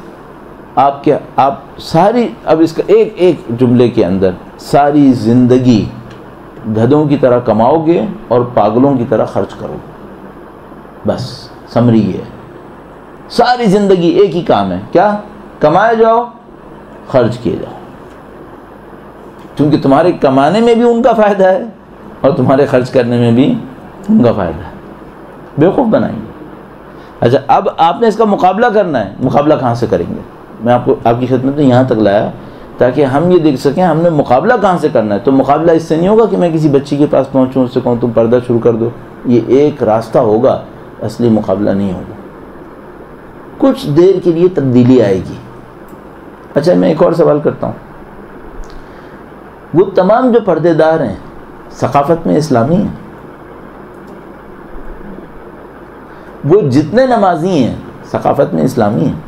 آپ ساری، اب اس کا ایک ایک جملے کے اندر ساری زندگی گدھوں کی طرح کماؤ گے اور پاگلوں کی طرح خرچ کرو گے، بس سمری یہ ہے۔ ساری زندگی ایک ہی کام ہے، کیا؟ کمائے جاؤ، خرچ کیے جاؤ، کیونکہ تمہارے کمانے میں بھی ان کا فائدہ ہے اور تمہارے خرچ کرنے میں بھی ان کا فائدہ ہے۔ بیوقوف بنائیں گے۔ اچھا، اب آپ نے اس کا مقابلہ کرنا ہے، مقابلہ کہاں سے کریں گے؟ میں آپ کی خدمت میں یہاں تک لایا تاکہ ہم یہ دیکھ سکیں ہم نے مقابلہ کہاں سے کرنا ہے۔ تو مقابلہ اس سے نہیں ہوگا کہ میں کسی بچی کے پاس پہنچوں، اس سے کہوں تم پردہ شروع کر دو، یہ ایک راستہ ہوگا، اصلی مقابلہ نہیں ہوگا۔ کچھ دیر کے لیے تبدیلی آئے گی۔ اچھا، میں ایک اور سوال کرتا ہوں، وہ تمام جو پردے دار ہیں ثقافت میں اسلامی ہیں؟ وہ جتنے نمازی ہیں ثقافت میں اسلامی ہیں؟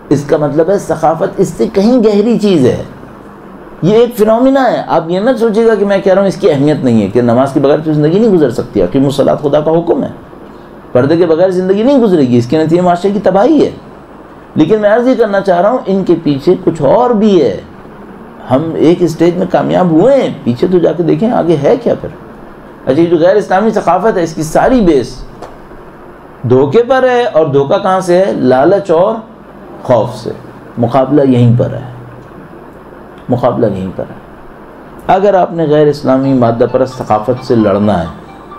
اس کا مطلب ہے ثقافت اس سے کہیں گہری چیز ہے، یہ ایک فنومینا ہے۔ آپ یہ نہ سوچیے گا کہ میں کہہ رہا ہوں اس کی اہمیت نہیں ہے، کہ نماز کے بغیر تو زندگی نہیں گزر سکتی۔ اقیموا الصلاۃ خدا کا حکم ہے، پردے کے بغیر زندگی نہیں گزرے گی، اس کے نتیجے معاشرے کی تباہی ہے۔ لیکن میں عرض یہ کرنا چاہ رہا ہوں ان کے پیچھے کچھ اور بھی ہے۔ ہم ایک اسٹیج میں کامیاب ہوئے ہیں، پیچھے تو جا کے دیکھیں آگے ہے کیا پھر۔ اچھا، یہ جو غیر اسلامی ثقافت ہے اس کی ساری بیس دھوکے پر ہے، اور دھوکہ کہاں سے ہے؟ لالچ اور خوف سے۔ مقابلہ یہیں پر ہے، مقابلہ یہیں پر ہے۔ اگر آپ نے غیر اسلامی مادہ پرست ثقافت سے لڑنا ہے،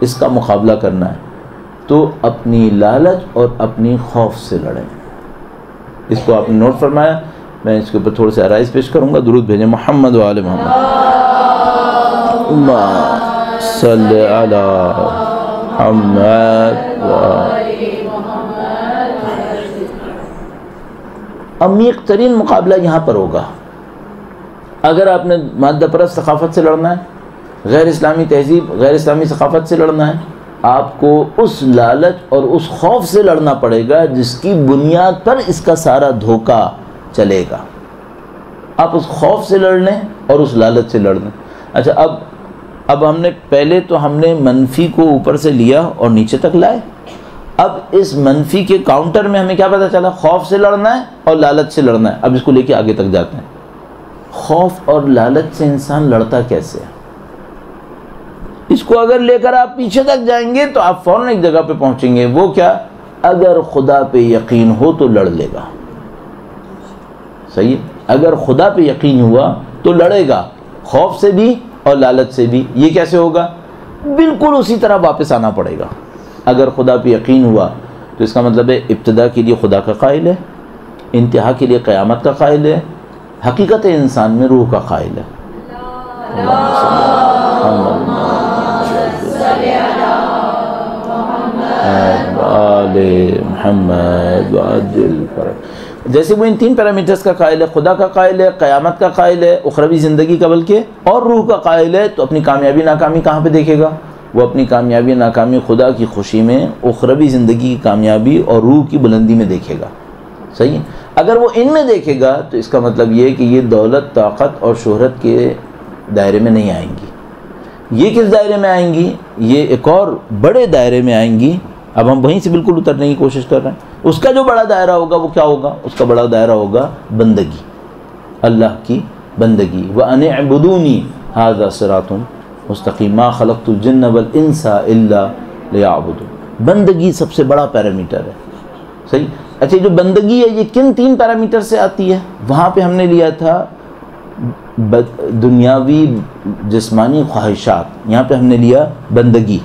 اس کا مقابلہ کرنا ہے، تو اپنی لالچ اور اپنی خوف سے لڑیں۔ اس کو آپ نے نوٹ فرمایا؟ میں اس کے اوپر تھوڑے سے عرائض پیش کروں گا۔ درود بھیجیں محمد و آل محمد۔ اللہم صلی علی محمد و عمیق ترین مقابلہ یہاں پر ہوگا۔ اگر آپ نے مادہ پرست ثقافت سے لڑنا ہے، غیر اسلامی تہذیب، غیر اسلامی ثقافت سے لڑنا ہے، آپ کو اس لالچ اور اس خوف سے لڑنا پڑے گا جس کی بنیاد پر اس کا سارا دھوکہ چلے گا۔ آپ اس خوف سے لڑ لیں اور اس لالچ سے لڑ لیں۔ اچھا، اب ہم نے پہلے تو ہم نے منفی کو اوپر سے لیا اور نیچے تک لائے۔ اب اس منفی کے کاؤنٹر میں ہمیں کیا پتہ چلا؟ خوف سے لڑنا ہے اور لالچ سے لڑنا ہے۔ اب اس کو لے کے آگے تک جاتے ہیں۔ خوف اور لالچ سے انسان لڑتا کیسے ہے؟ اس کو اگر لے کر آپ پیچھے تک جائیں گے تو آپ فوراً ایک جگہ پہ پہنچیں گے، وہ کیا؟ اگر خدا پہ یقین ہو تو لڑ لے گا۔ صحیح؟ اگر خدا پہ یقین ہوا تو لڑے گا، خوف سے بھی اور لالچ سے بھی۔ یہ کیسے ہوگا؟ بالکل اسی طرح واپس آنا پڑے گا۔ اگر خدا پہ یقین ہوا تو اس کا مطلب ہے ابتدا کے لیے خدا کا قائل ہے، انتہا کے لیے قیامت کا قائل ہے، حقیقت انسان میں روح کا قائل ہے۔ محمد جیسے وہ ان تین پیرامیٹرز کا قائل ہے، خدا کا قائل ہے، قیامت کا قائل ہے، اخروی زندگی کا بلکہ اور روح کا قائل ہے، تو اپنی کامیابی ناکامی کہاں پہ دیکھے گا؟ وہ اپنی کامیابی ناکامی خدا کی خوشی میں، اخروی زندگی کی کامیابی اور روح کی بلندی میں دیکھے گا۔ صحیح ہے؟ اگر وہ ان میں دیکھے گا تو اس کا مطلب یہ ہے کہ یہ دولت، طاقت اور شہرت کے دائرے میں نہیں آئیں گی۔ یہ کس دائرے میں آئیں گی؟ یہ ایک اور بڑے دائرے میں آئیں گی۔ اب ہم وہیں سے بالکل اترنے کی کوشش کر رہے ہیں۔ اس کا جو بڑا دائرہ ہوگا وہ کیا ہوگا؟ اس کا بڑا دائرہ ہوگا بندگی، اللہ کی بندگی۔ وَأَنِ اعْبُدُونِي هَذَا صِرَاطٌ مُسْتَقِيمٌ مَا خَلَقْتُ الْجِنَّ وَالْإِنسَ إِلَّا لِيَعْبُدُونِ۔ بندگی سب سے بڑا پیرامیٹر ہے۔ صحیح؟ اچھا، جو بندگی ہے یہ کن تین پیرامیٹر سے آتی ہے؟ وہاں پہ ہم نے لیا تھا دنیاوی جسمانی خواہشات، یہاں پہ ہم نے لیا بندگی۔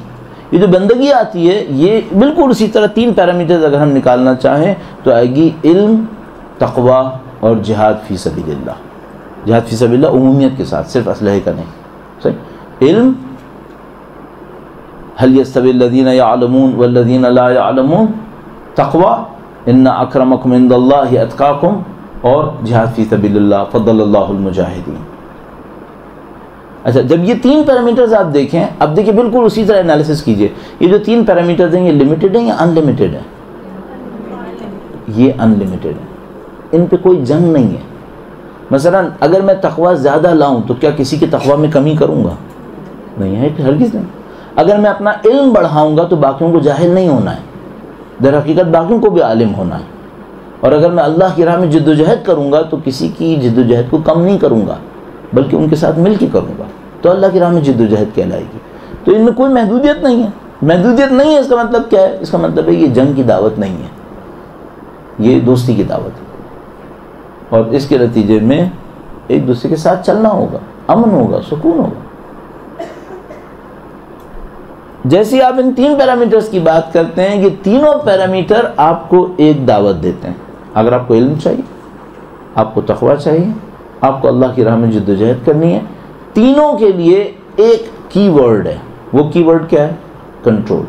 یہ جو بندگی آتی ہے یہ بالکل اسی طرح تین پیرامیٹرز اگر ہم نکالنا چاہیں تو آئے گی علم، تقوی اور جہاد فی سبیل اللہ۔ جہاد فی سبیل اللہ عمومیت کے ساتھ، صرف اسلحے کا نہیں۔ صحیح؟ علم، هل يستوي الذين يعلمون والذين لا يعلمون، تقوی، ان اکرمکم عند اللہ اتقاکم، اور جہاد فی سبیل اللہ، فضل اللہ المجاہدین۔ اچھا، جب یہ تین پیرامیٹرز آپ دیکھیں، اب دیکھیں بالکل اسی طرح انالیسس کیجئے، یہ جو تین پیرامیٹرز ہیں یہ لمیٹڈ ہیں یا ان لمیٹڈ ہیں؟ یہ انلمیٹڈ ہیں، ان پہ کوئی جنگ نہیں ہے۔ مثلا اگر میں تقوی زیادہ لاؤں تو کیا کسی کے تقوی میں کمی کروں گا؟ نہیں ہے، ہرگز نہیں۔ اگر میں اپنا علم بڑھاؤں گا تو باقیوں کو جاہل نہیں ہونا ہے، در حقیقت باقیوں کو بھی عالم ہونا ہے۔ اور اگر میں اللہ کی راہ میں جد و جہد کروں گا تو کسی کی جد و جہد کو کم نہیں کروں گا، بلکہ ان کے ساتھ مل کے کروں گا، تو اللہ کی راہ میں جد و جہد کہلائے گی۔ تو ان میں کوئی محدودیت نہیں ہے۔ محدودیت نہیں ہے اس کا مطلب کیا ہے؟ اس کا مطلب ہے یہ جنگ کی دعوت نہیں ہے، یہ دوستی کی دعوت ہے، اور اس کے نتیجے میں ایک دوسرے کے ساتھ چلنا ہوگا، امن ہوگا، سکون ہوگا۔ جیسے آپ ان 3 پیرامیٹرز کی بات کرتے ہیں، یہ تینوں پیرامیٹر آپ کو ایک دعوت دیتے ہیں۔ اگر آپ کو علم چاہیے، آپ کو تقویٰ چاہیے، آپ کو اللہ کی راہ میں جد و جہد کرنی ہے، تینوں کے لیے ایک کی ورڈ ہے۔ وہ کی ورڈ کیا ہے؟ کنٹرول۔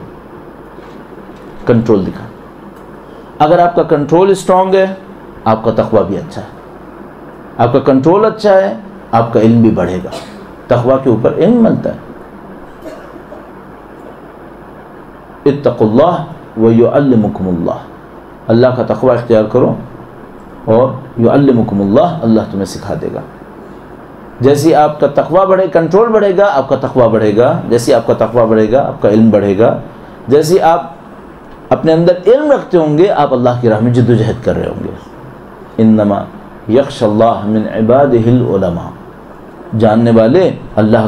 کنٹرول دکھا۔ اگر آپ کا کنٹرول اسٹرانگ ہے، آپ کا تقویٰ بھی اچھا ہے۔ آپ کا کنٹرول اچھا ہے، آپ کا علم بھی بڑھے گا۔ تقویٰ کے اوپر علم ملتا ہے۔ اتقوا اللہ ویعلمکم اللہ، اللہ کا تقویٰ اختیار کرو اور یعلمکم اللہ، اللہ تمہیں سکھا دے گا۔ جیسے آپ کا تقویٰ بڑھے، کنٹرول بڑھے گا، آپ کا تقویٰ بڑھے گا۔ جیسے آپ کا تقویٰ بڑھے گا، آپ کا علم بڑھے گا۔ جیسے آپ اپنے اندر علم رکھتے ہوں گے، آپ اللہ کی راہ میں جد و جہد کر رہے ہوں گے۔ انما یخشی اللہ من عبادہ العلماء، جاننے والے اللہ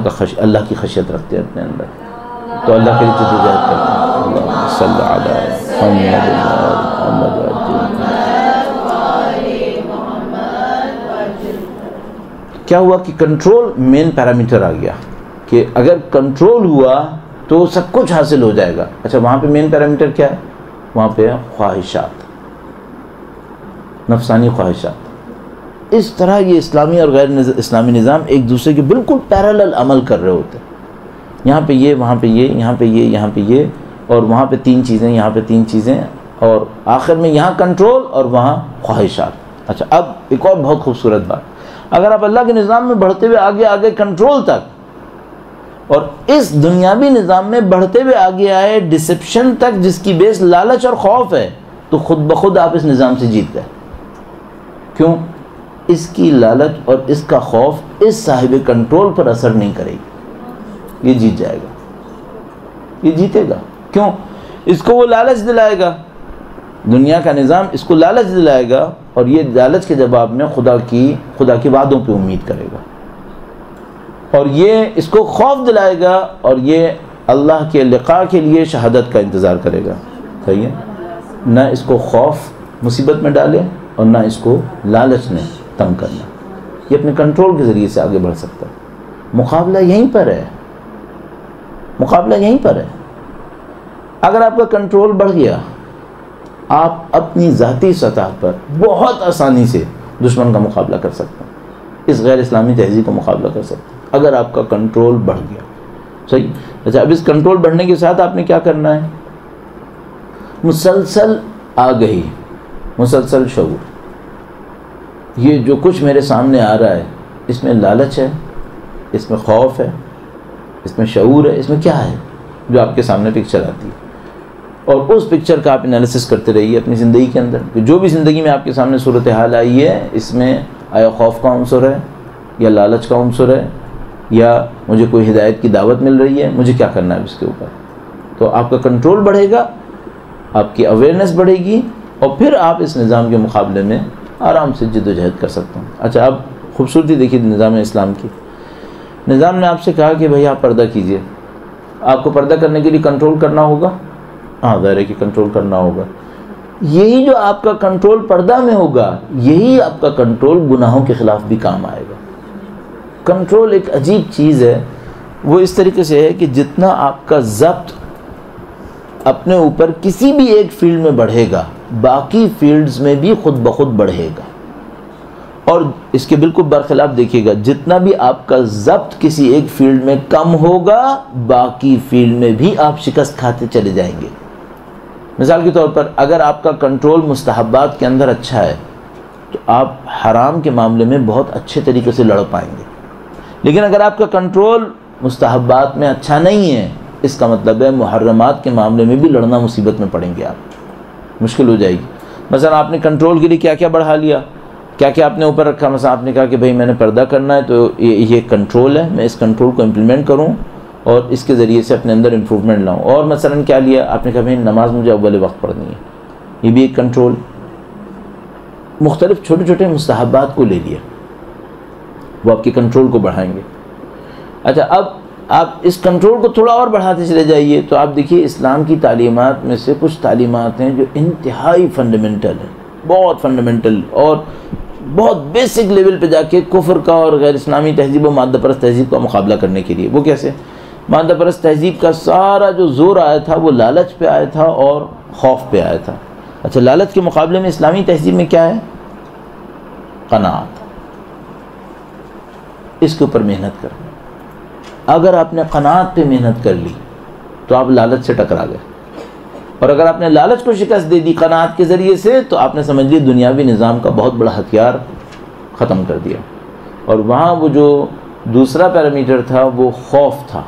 کی خشیت رکھتے ہیں اپنے اندر، تو اللہ کے لیے جد و جہد کرتے ہیں۔ اللہم صلی علی محمد کیا ہوا کہ کنٹرول مین پیرامیٹر آ گیا کہ اگر کنٹرول ہوا تو سب کچھ حاصل ہو جائے گا۔ اچھا، وہاں پہ مین پیرامیٹر کیا ہے؟ وہاں پہ خواہشات، نفسانی خواہشات۔ اس طرح یہ اسلامی اور غیر اسلامی نظام ایک دوسرے کے بالکل پیرالل عمل کر رہے ہوتے ہیں۔ یہاں پہ یہ، وہاں پہ یہ، یہاں پہ یہ، یہاں پہ یہ، اور وہاں پہ 3 چیزیں، یہاں پہ 3 چیزیں، اور آخر میں یہاں کنٹرول اور وہاں خواہشات۔ اچھا، اب ایک اور بہت خوبصورت بات، اگر آپ اللہ کے نظام میں بڑھتے ہوئے آگے آگے کنٹرول تک، اور اس دنیاوی نظام میں بڑھتے ہوئے آگے آئے ڈسپشن تک جس کی بیس لالچ اور خوف ہے، تو خود بخود آپ اس نظام سے جیت گئے۔ کیوں؟ اس کی لالچ اور اس کا خوف اس صاحب کنٹرول پر اثر نہیں کرے گی، یہ جیت جائے گا، یہ جیتے گا۔ کیوں؟ اس کو وہ لالچ دلائے گا، دنیا کا نظام اس کو لالچ دلائے گا، اور یہ لالچ کے جواب میں خدا کی وعدوں پہ امید کرے گا، اور یہ اس کو خوف دلائے گا، اور یہ اللہ کے لقاء کے لیے شہادت کا انتظار کرے گا۔ صحیح ہے؟ نہ اس کو خوف مصیبت میں ڈالے اور نہ اس کو لالچ نے تنگ کرنا، یہ اپنے کنٹرول کے ذریعے سے آگے بڑھ سکتا ہے۔ مقابلہ یہیں پر ہے، مقابلہ یہیں پر ہے۔ اگر آپ کا کنٹرول بڑھ گیا، آپ اپنی ذاتی سطح پر بہت آسانی سے دشمن کا مقابلہ کر سکتے ہیں، اس غیر اسلامی تہذیب کا مقابلہ کر سکتے ہیں، اگر آپ کا کنٹرول بڑھ گیا۔ صحیح؟ اچھا، اب اس کنٹرول بڑھنے کے ساتھ آپ نے کیا کرنا ہے؟ مسلسل آگہی، مسلسل شعور۔ یہ جو کچھ میرے سامنے آ رہا ہے، اس میں لالچ ہے، اس میں خوف ہے، اس میں شعور ہے، اس میں کیا ہے جو آپ کے سامنے پکچر آتی ہے، اور اس پکچر کا آپ انالیسس کرتے رہیے اپنی زندگی کے اندر کہ جو بھی زندگی میں آپ کے سامنے صورتحال آئی ہے، اس میں آیا خوف کا عنصر ہے یا لالچ کا عنصر ہے، یا مجھے کوئی ہدایت کی دعوت مل رہی ہے، مجھے کیا کرنا ہے اس کے اوپر۔ تو آپ کا کنٹرول بڑھے گا، آپ کی اویئرنیس بڑھے گی، اور پھر آپ اس نظام کے مقابلے میں آرام سے جد و جہد کر سکتے ہیں۔ اچھا، اب خوبصورتی دیکھیے نظام اسلام کی۔ نظام نے آپ سے کہا کہ بھائی آپ پردہ کیجئے، آپ کو پردہ کرنے کے لیے کنٹرول کرنا ہوگا، ہاں ظاہر ہے کہ کنٹرول کرنا ہوگا۔ یہی جو آپ کا کنٹرول پردہ میں ہوگا، یہی آپ کا کنٹرول گناہوں کے خلاف بھی کام آئے گا۔ کنٹرول ایک عجیب چیز ہے، وہ اس طریقے سے ہے کہ جتنا آپ کا ضبط اپنے اوپر کسی بھی ایک فیلڈ میں بڑھے گا، باقی فیلڈز میں بھی خود بخود بڑھے گا، اور اس کے بالکل برخلاف دیکھیے گا، جتنا بھی آپ کا ضبط کسی ایک فیلڈ میں کم ہوگا، باقی فیلڈ میں بھی آپ شکست کھاتے چلے جائیں گے۔ مثال کے طور پر اگر آپ کا کنٹرول مستحبات کے اندر اچھا ہے تو آپ حرام کے معاملے میں بہت اچھے طریقے سے لڑ پائیں گے، لیکن اگر آپ کا کنٹرول مستحبات میں اچھا نہیں ہے، اس کا مطلب ہے محرمات کے معاملے میں بھی لڑنا مصیبت میں پڑیں گے، آپ مشکل ہو جائے گی۔ مثلا آپ نے کنٹرول کے لیے کیا کیا بڑھا لیا، کیا کیا آپ نے اوپر رکھا. مثلا آپ نے کہا کہ بھائی میں نے پردہ کرنا ہے تو یہ کنٹرول ہے، میں اس کنٹرول کو امپلیمنٹ کروں اور اس کے ذریعے سے اپنے اندر امپروومنٹ لاؤں. اور مثلا کیا لیا آپ نے کہا بھائی نماز مجھے اول وقت پڑھنی ہے، یہ بھی ایک کنٹرول. مختلف چھوٹے چھوٹے مستحبات کو لے لیا، وہ آپ کے کنٹرول کو بڑھائیں گے. اچھا اب آپ اس کنٹرول کو تھوڑا اور بڑھاتے چلے جائیے تو آپ دیکھیے اسلام کی تعلیمات میں سے کچھ تعلیمات ہیں جو انتہائی فنڈامنٹل ہیں، بہت فنڈامنٹل اور بہت بیسک لیول پہ جا کے کفر کا اور غیر اسلامی تہذیب و مادہ پرست تہذیب کا مقابلہ کرنے کے لیے. وہ کیسے؟ مادہ پرست تہذیب کا سارا جو زور آیا تھا وہ لالچ پہ آیا تھا اور خوف پہ آیا تھا. اچھا لالچ کے مقابلے میں اسلامی تہذیب میں کیا ہے؟ قناعت. اس کے اوپر محنت کرنا. اگر آپ نے قناعت پہ محنت کر لی تو آپ لالچ سے ٹکرا گئے، اور اگر آپ نے لالچ کو شکست دے دی قناعت کے ذریعے سے تو آپ نے سمجھ لی دنیاوی نظام کا بہت بڑا ہتھیار ختم کر دیا. اور وہاں وہ جو دوسرا پیرامیٹر تھا وہ خوف تھا.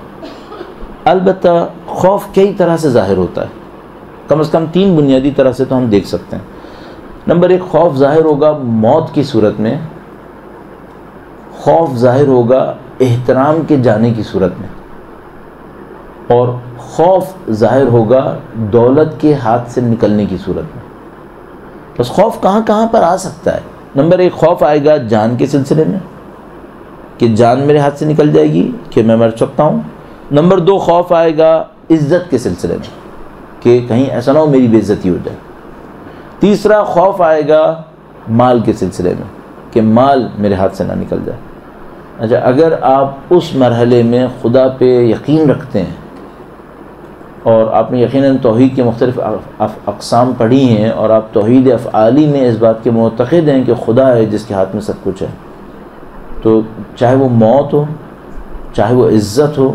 البتہ خوف کئی طرح سے ظاہر ہوتا ہے، کم از کم 3 بنیادی طرح سے تو ہم دیکھ سکتے ہیں. نمبر 1 خوف ظاہر ہوگا موت کی صورت میں، خوف ظاہر ہوگا احترام کے جانے کی صورت میں، اور خوف ظاہر ہوگا دولت کے ہاتھ سے نکلنے کی صورت میں. بس خوف کہاں کہاں پر آ سکتا ہے؟ نمبر 1 خوف آئے گا جان کے سلسلے میں کہ جان میرے ہاتھ سے نکل جائے گی کہ میں مر سکتا ہوں. نمبر 2 خوف آئے گا عزت کے سلسلے میں کہ کہیں ایسا نہ ہو میری بے عزتی ہو جائے. تیسرا خوف آئے گا مال کے سلسلے میں کہ مال میرے ہاتھ سے نہ نکل جائے. اچھا اگر آپ اس مرحلے میں خدا پہ یقین رکھتے ہیں اور آپ نے یقیناً توحید کے مختلف اقسام پڑھی ہیں اور آپ توحید افعالی میں اس بات کے معتقد ہیں کہ خدا ہے جس کے ہاتھ میں سب کچھ ہے، تو چاہے وہ موت ہو، چاہے وہ عزت ہو،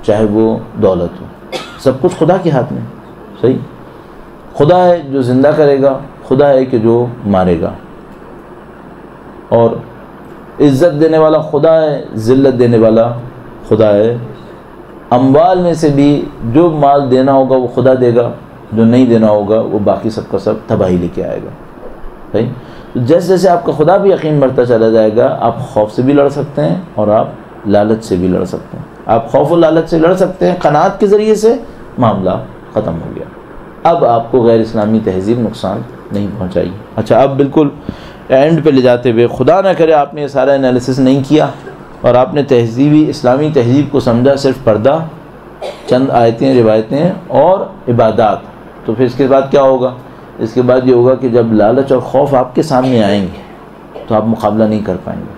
چاہے وہ دولت ہو، سب کچھ خدا کے ہاتھ میں. صحیح؟ خدا ہے جو زندہ کرے گا، خدا ہے کہ جو مارے گا، اور عزت دینے والا خدا ہے، ذلت دینے والا خدا ہے. اموال میں سے بھی جو مال دینا ہوگا وہ خدا دے گا، جو نہیں دینا ہوگا وہ باقی سب کا سب تباہی لے کے آئے گا. صحیح؟ تو جیسے جیسے آپ کا خدا بھی یقین بڑھتا چلا جائے گا آپ خوف سے بھی لڑ سکتے ہیں اور آپ لالچ سے بھی لڑ سکتے ہیں. آپ خوف و لالچ سے لڑ سکتے ہیں، قناعت کے ذریعے سے معاملہ ختم ہو گیا. اب آپ کو غیر اسلامی تہذیب نقصان نہیں پہنچائی. اچھا اب بالکل اینڈ پہ لے جاتے ہوئے، خدا نہ کرے آپ نے یہ سارا انالیسس نہیں کیا اور آپ نے تہذیبی اسلامی تہذیب کو سمجھا صرف پردہ، چند آیتیں، روایتیں اور عبادات، تو پھر اس کے بعد کیا ہوگا؟ اس کے بعد یہ ہوگا کہ جب لالچ اور خوف آپ کے سامنے آئیں گے تو آپ مقابلہ نہیں کر پائیں گے.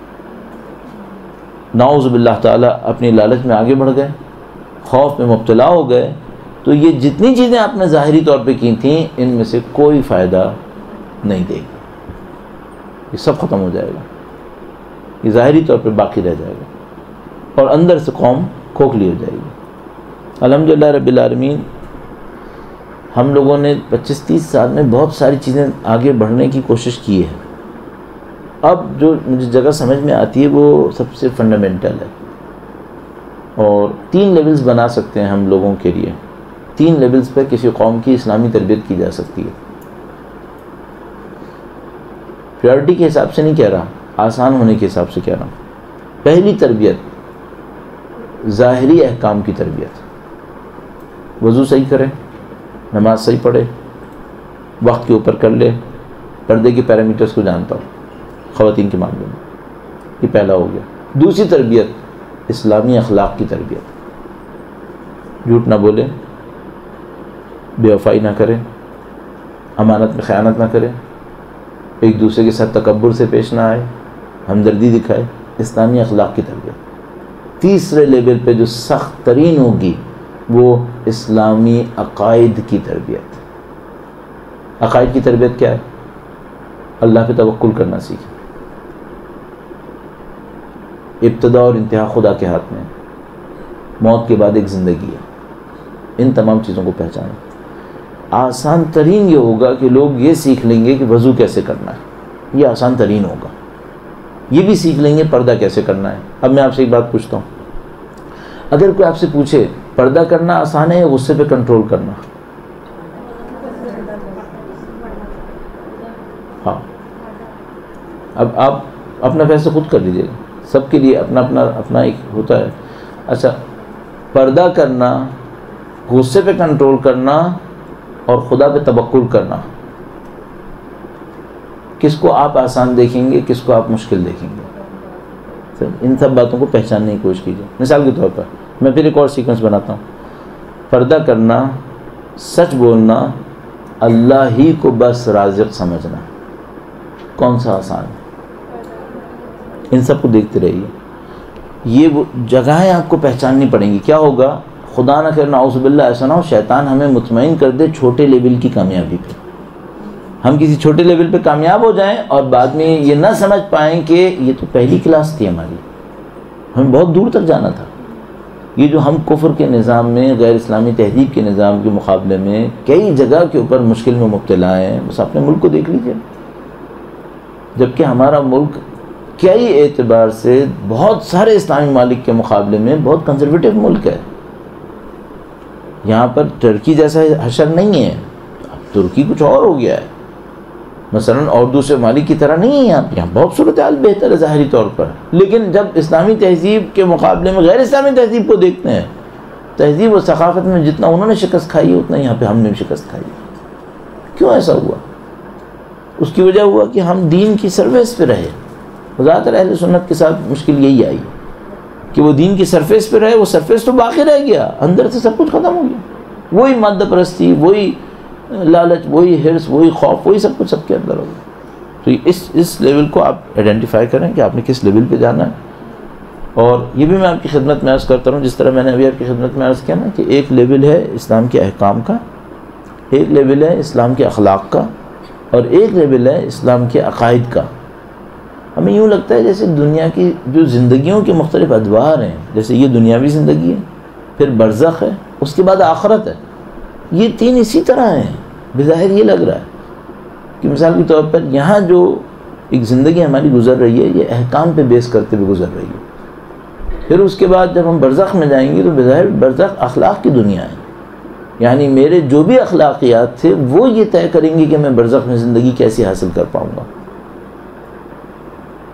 نعوذ باللہ تعالیٰ اپنی لالچ میں آگے بڑھ گئے، خوف میں مبتلا ہو گئے، تو یہ جتنی چیزیں آپ نے ظاہری طور پہ کی تھیں ان میں سے کوئی فائدہ نہیں دے گی. یہ سب ختم ہو جائے گا، یہ ظاہری طور پہ باقی رہ جائے گا اور اندر سے قوم کھوکھلی ہو جائے گی. الحمدللہ رب العالمین ہم لوگوں نے 25-30 سال میں بہت ساری چیزیں آگے بڑھنے کی کوشش کی ہے. اب جو مجھے جگہ سمجھ میں آتی ہے وہ سب سے فنڈامنٹل ہے، اور 3 لیولز بنا سکتے ہیں ہم لوگوں کے لیے. 3 لیولز پہ کسی قوم کی اسلامی تربیت کی جا سکتی ہے. پیورٹی کے حساب سے نہیں کہہ رہا، آسان ہونے کے حساب سے کہہ رہا ہوں. پہلی تربیت ظاہری احکام کی تربیت. وضو صحیح کرے، نماز صحیح پڑھے، وقت کے اوپر کر لے، پردے کے پیرامیٹرز کو جانتا ہو خواتین کے معاملے میں. یہ پہلا ہو گیا. دوسری تربیت اسلامی اخلاق کی تربیت. جھوٹ نہ بولے، بے وفائی نہ کرے، امانت میں خیانت نہ کرے، ایک دوسرے کے ساتھ تکبر سے پیش نہ آئے، ہمدردی دکھائے. اسلامی اخلاق کی تربیت. تیسرے لیول پہ جو سخت ترین ہوگی وہ اسلامی عقائد کی تربیت. عقائد کی تربیت کیا ہے؟ اللہ پہ توکل کرنا سیکھیں. ابتدا اور انتہا خدا کے ہاتھ میں، موت کے بعد ایک زندگی ہے. ان تمام چیزوں کو پہچانیں. آسان ترین یہ ہوگا کہ لوگ یہ سیکھ لیں گے کہ وضو کیسے کرنا ہے، یہ آسان ترین ہوگا. یہ بھی سیکھ لیں گے پردہ کیسے کرنا ہے. اب میں آپ سے ایک بات پوچھتا ہوں، اگر کوئی آپ سے پوچھے پردہ کرنا آسان ہے یا غصے پہ کنٹرول کرنا؟ اب آپ اپنا فیصلہ خود کر لیجیے گا، سب کے لیے اپنا ایک ہوتا ہے. اچھا، پردہ کرنا، غصے پہ کنٹرول کرنا اور خدا پہ توکل کرنا، کس کو آپ آسان دیکھیں گے، کس کو آپ مشکل دیکھیں گے؟ ان سب باتوں کو پہچاننے کی کوشش کیجیے. مثال کے طور پر میں پھر ایک اور سیکوینس بناتا ہوں. پردہ کرنا، سچ بولنا، اللہ ہی کو بس رازق سمجھنا، کون سا آسان ہے؟ ان سب کو دیکھتے رہیے. یہ وہ جگہیں آپ کو پہچاننی پڑیں گی. کیا ہوگا؟ خدا نہ کرے نعوذ باللہ ایسا نہ ہو شیطان ہمیں مطمئن کر دے چھوٹے لیول کی کامیابی پہ، ہم کسی چھوٹے لیول پہ کامیاب ہو جائیں اور بعد میں یہ نہ سمجھ پائیں کہ یہ تو پہلی کلاس تھی ہماری، ہمیں بہت دور تک جانا تھا. یہ جو ہم کفر کے نظام میں، غیر اسلامی تہذیب کے نظام کے مقابلے میں کئی جگہ کے اوپر مشکل میں مبتلا ہیں. بس اپنے ملک کو دیکھ لیجیے، جبکہ ہمارا ملک کئی اعتبار سے بہت سارے اسلامی ممالک کے مقابلے میں بہت کنزرویٹو ملک ہے. یہاں پر ترکی جیسا حشر نہیں ہے. اب ترکی کچھ اور ہو گیا ہے مثلا، اور دوسرے ممالک کی طرح نہیں ہے. یہاں بہت صورتحال بہتر ہے ظاہری طور پر، لیکن جب اسلامی تہذیب کے مقابلے میں غیر اسلامی تہذیب کو دیکھتے ہیں، تہذیب و ثقافت میں جتنا انہوں نے شکست کھائی ہے اتنا یہاں پہ ہم نے بھی شکست کھائی. کیوں ایسا ہوا؟ اس کی وجہ ہوا کہ ہم دین کی سروس پہ رہے. زیادہ تر اہل سنت کے ساتھ مشکل یہی آئی کہ وہ دین کی سرفیس پہ رہے، وہ سرفیس تو باقی رہ گیا، اندر سے سب کچھ ختم ہو گیا. وہی مادہ پرستی، وہی لالچ، وہی حرص، وہی خوف، وہی سب کچھ سب کے اندر ہو گیا. تو اس لیول کو آپ آئیڈینٹیفائی کریں کہ آپ نے کس لیول پہ جانا ہے. اور یہ بھی میں آپ کی خدمت میں عرض کرتا ہوں، جس طرح میں نے ابھی آپ کی خدمت میں عرض کیا نا کہ ایک لیول ہے اسلام کے احکام کا، ایک لیول ہے اسلام کے اخلاق کا، اور ایک لیول ہے اسلام کے عقائد کا. ہمیں یوں لگتا ہے جیسے دنیا کی جو زندگیوں کے مختلف ادوار ہیں، جیسے یہ دنیاوی زندگی ہے، پھر برزخ ہے، اس کے بعد آخرت ہے. یہ تین اسی طرح ہیں. بظاہر یہ لگ رہا ہے کہ مثال کے طور پر یہاں جو ایک زندگی ہماری گزر رہی ہے، یہ احکام پہ بیس کرتے ہوئے گزر رہی ہے. پھر اس کے بعد جب ہم برزخ میں جائیں گے تو بظاہر برزخ اخلاق کی دنیا ہے. یعنی میرے جو بھی اخلاقیات تھے وہ یہ طے کریں گے کہ میں برزخ میں زندگی کیسے حاصل کر پاؤں گا.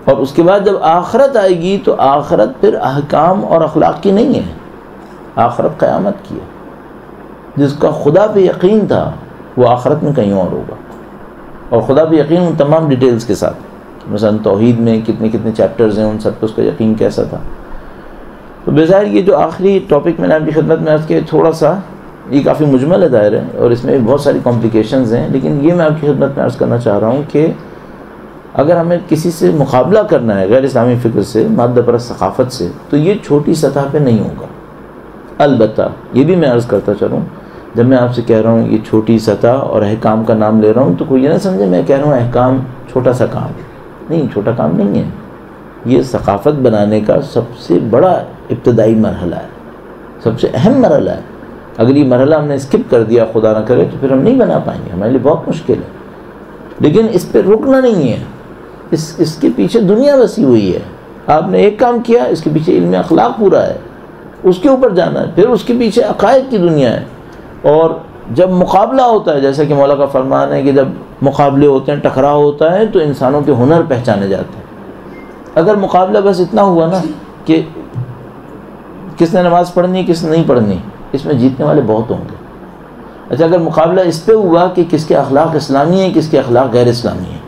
اور اس کے بعد جب آخرت آئے گی تو آخرت پھر احکام اور اخلاق کی نہیں ہے، آخرت قیامت کی ہے. جس کا خدا پہ یقین تھا وہ آخرت میں کہیں اور ہوگا، اور خدا پہ یقین ان تمام ڈیٹیلز کے ساتھ. مثلا توحید میں کتنے چیپٹرز ہیں، ان سب پہ اس کا یقین کیسا تھا. تو بظاہر یہ جو آخری ٹاپک میں نے آپ کی خدمت میں عرض کیا، تھوڑا سا یہ کافی مجمل ہے دائرہ ہے اور اس میں بہت ساری کمپلیکیشنز ہیں، لیکن یہ میں آپ کی خدمت میں عرض کرنا چاہ رہا ہوں کہ اگر ہمیں کسی سے مقابلہ کرنا ہے غیر اسلامی فکر سے، مادہ پرست ثقافت سے، تو یہ چھوٹی سطح پہ نہیں ہوگا. البتہ یہ بھی میں عرض کرتا چلوں، جب میں آپ سے کہہ رہا ہوں یہ چھوٹی سطح اور احکام کا نام لے رہا ہوں تو کوئی یہ نہ سمجھے میں کہہ رہا ہوں احکام چھوٹا سا کام. نہیں، چھوٹا کام نہیں ہے. یہ ثقافت بنانے کا سب سے بڑا ابتدائی مرحلہ ہے، سب سے اہم مرحلہ ہے. اگر یہ مرحلہ ہم نے اسکپ کر دیا خدا نہ کرے تو پھر ہم نہیں بنا پائیں گے، ہمارے لیے بہت مشکل ہے. لیکن اس پہ رکنا نہیں ہے، اس کے پیچھے دنیا بسی ہوئی ہے. آپ نے ایک کام کیا، اس کے پیچھے علم اخلاق پورا ہے، اس کے اوپر جانا ہے. پھر اس کے پیچھے عقائد کی دنیا ہے. اور جب مقابلہ ہوتا ہے، جیسا کہ مولا کا فرمان ہے کہ جب مقابلے ہوتے ہیں، ٹکراؤ ہوتا ہے، تو انسانوں کے ہنر پہچانے جاتے ہیں. اگر مقابلہ بس اتنا ہوا نا کہ کس نے نماز پڑھنی کس نے نہیں پڑھنی، اس میں جیتنے والے بہت ہوں گے. اچھا، اگر مقابلہ اس پہ ہوا کہ کس کے اخلاق اسلامی ہیں کس کے اخلاق غیر اسلامی ہیں،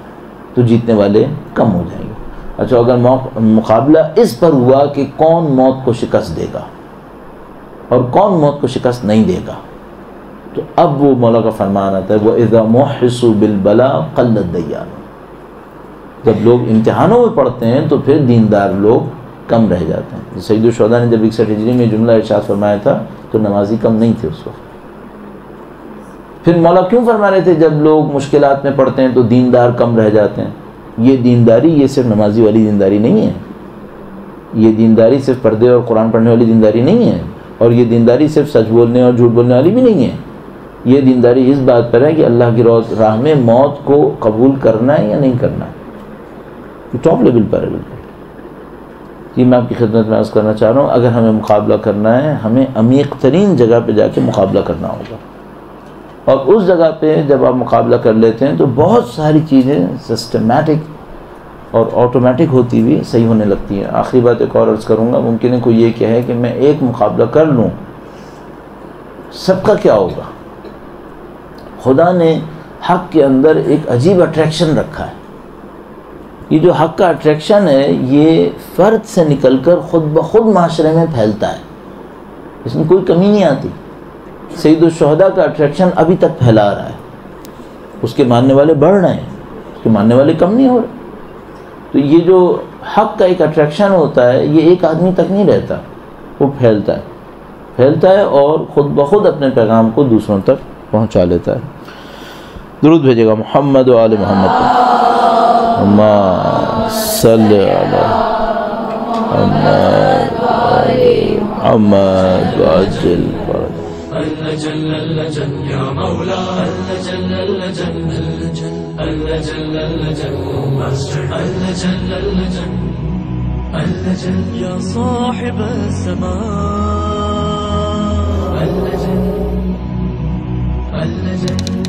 تو جیتنے والے کم ہو جائیں گے. اچھا، اگر مقابلہ اس پر ہوا کہ کون موت کو شکست دے گا اور کون موت کو شکست نہیں دے گا، تو اب وہ مولا کا فرمان آتا ہے وَإِذَا مُحِّصُوا بِالْبَلَاءِ قَلَّ الدَّيَّانُ. جب لوگ امتحانوں میں پڑھتے ہیں تو پھر دیندار لوگ کم رہ جاتے ہیں. سید الشہداء نے جب 61 ہجری میں جملہ ارشاد فرمایا تھا تو نمازی کم نہیں تھے اس وقت. پھر مولا کیوں فرما رہے تھے جب لوگ مشکلات میں پڑھتے ہیں تو دیندار کم رہ جاتے ہیں؟ یہ دینداری یہ صرف نمازی والی دینداری نہیں ہے، یہ دینداری صرف پردے اور قرآن پڑھنے والی دینداری نہیں ہے، اور یہ دینداری صرف سچ بولنے اور جھوٹ بولنے والی بھی نہیں ہے. یہ دینداری اس بات پر ہے کہ اللہ کی راہ میں موت کو قبول کرنا ہے یا نہیں کرنا ہے. ٹاپ لیول پر ہے بالکل. یہ میں آپ کی خدمت میں عرض کرنا چاہ رہا ہوں، اگر ہمیں مقابلہ کرنا ہے ہمیں عمیق ترین جگہ پہ جا کے مقابلہ کرنا ہوگا. اور اس جگہ پہ جب آپ مقابلہ کر لیتے ہیں تو بہت ساری چیزیں سسٹمیٹک اور آٹومیٹک ہوتی ہوئی صحیح ہونے لگتی ہیں. آخری بات ایک اور عرض کروں گا، ممکن ہے کوئی یہ کہے کہ میں ایک مقابلہ کر لوں، سب کا کیا ہوگا؟ خدا نے حق کے اندر ایک عجیب اٹریکشن رکھا ہے. یہ جو حق کا اٹریکشن ہے یہ فرد سے نکل کر خود بخود معاشرے میں پھیلتا ہے، اس میں کوئی کمی نہیں آتی. سید الشہداء کا اٹریکشن ابھی تک پھیلا رہا ہے، اس کے ماننے والے بڑھ رہے ہیں، اس کے ماننے والے کم نہیں ہو رہے. تو یہ جو حق کا ایک اٹریکشن ہوتا ہے یہ ایک آدمی تک نہیں رہتا، وہ پھیلتا ہے اور خود بخود اپنے پیغام کو دوسروں تک پہنچا لیتا ہے. درود بھیجے گا محمد و آل محمد پر. اللہم صلی علی محمد وعجل فرج. اللجل اللجل یا مولا اللجل اللجل اللجل اللجل اللجل اللجل اللجل یا صاحب السماء اللجل اللجل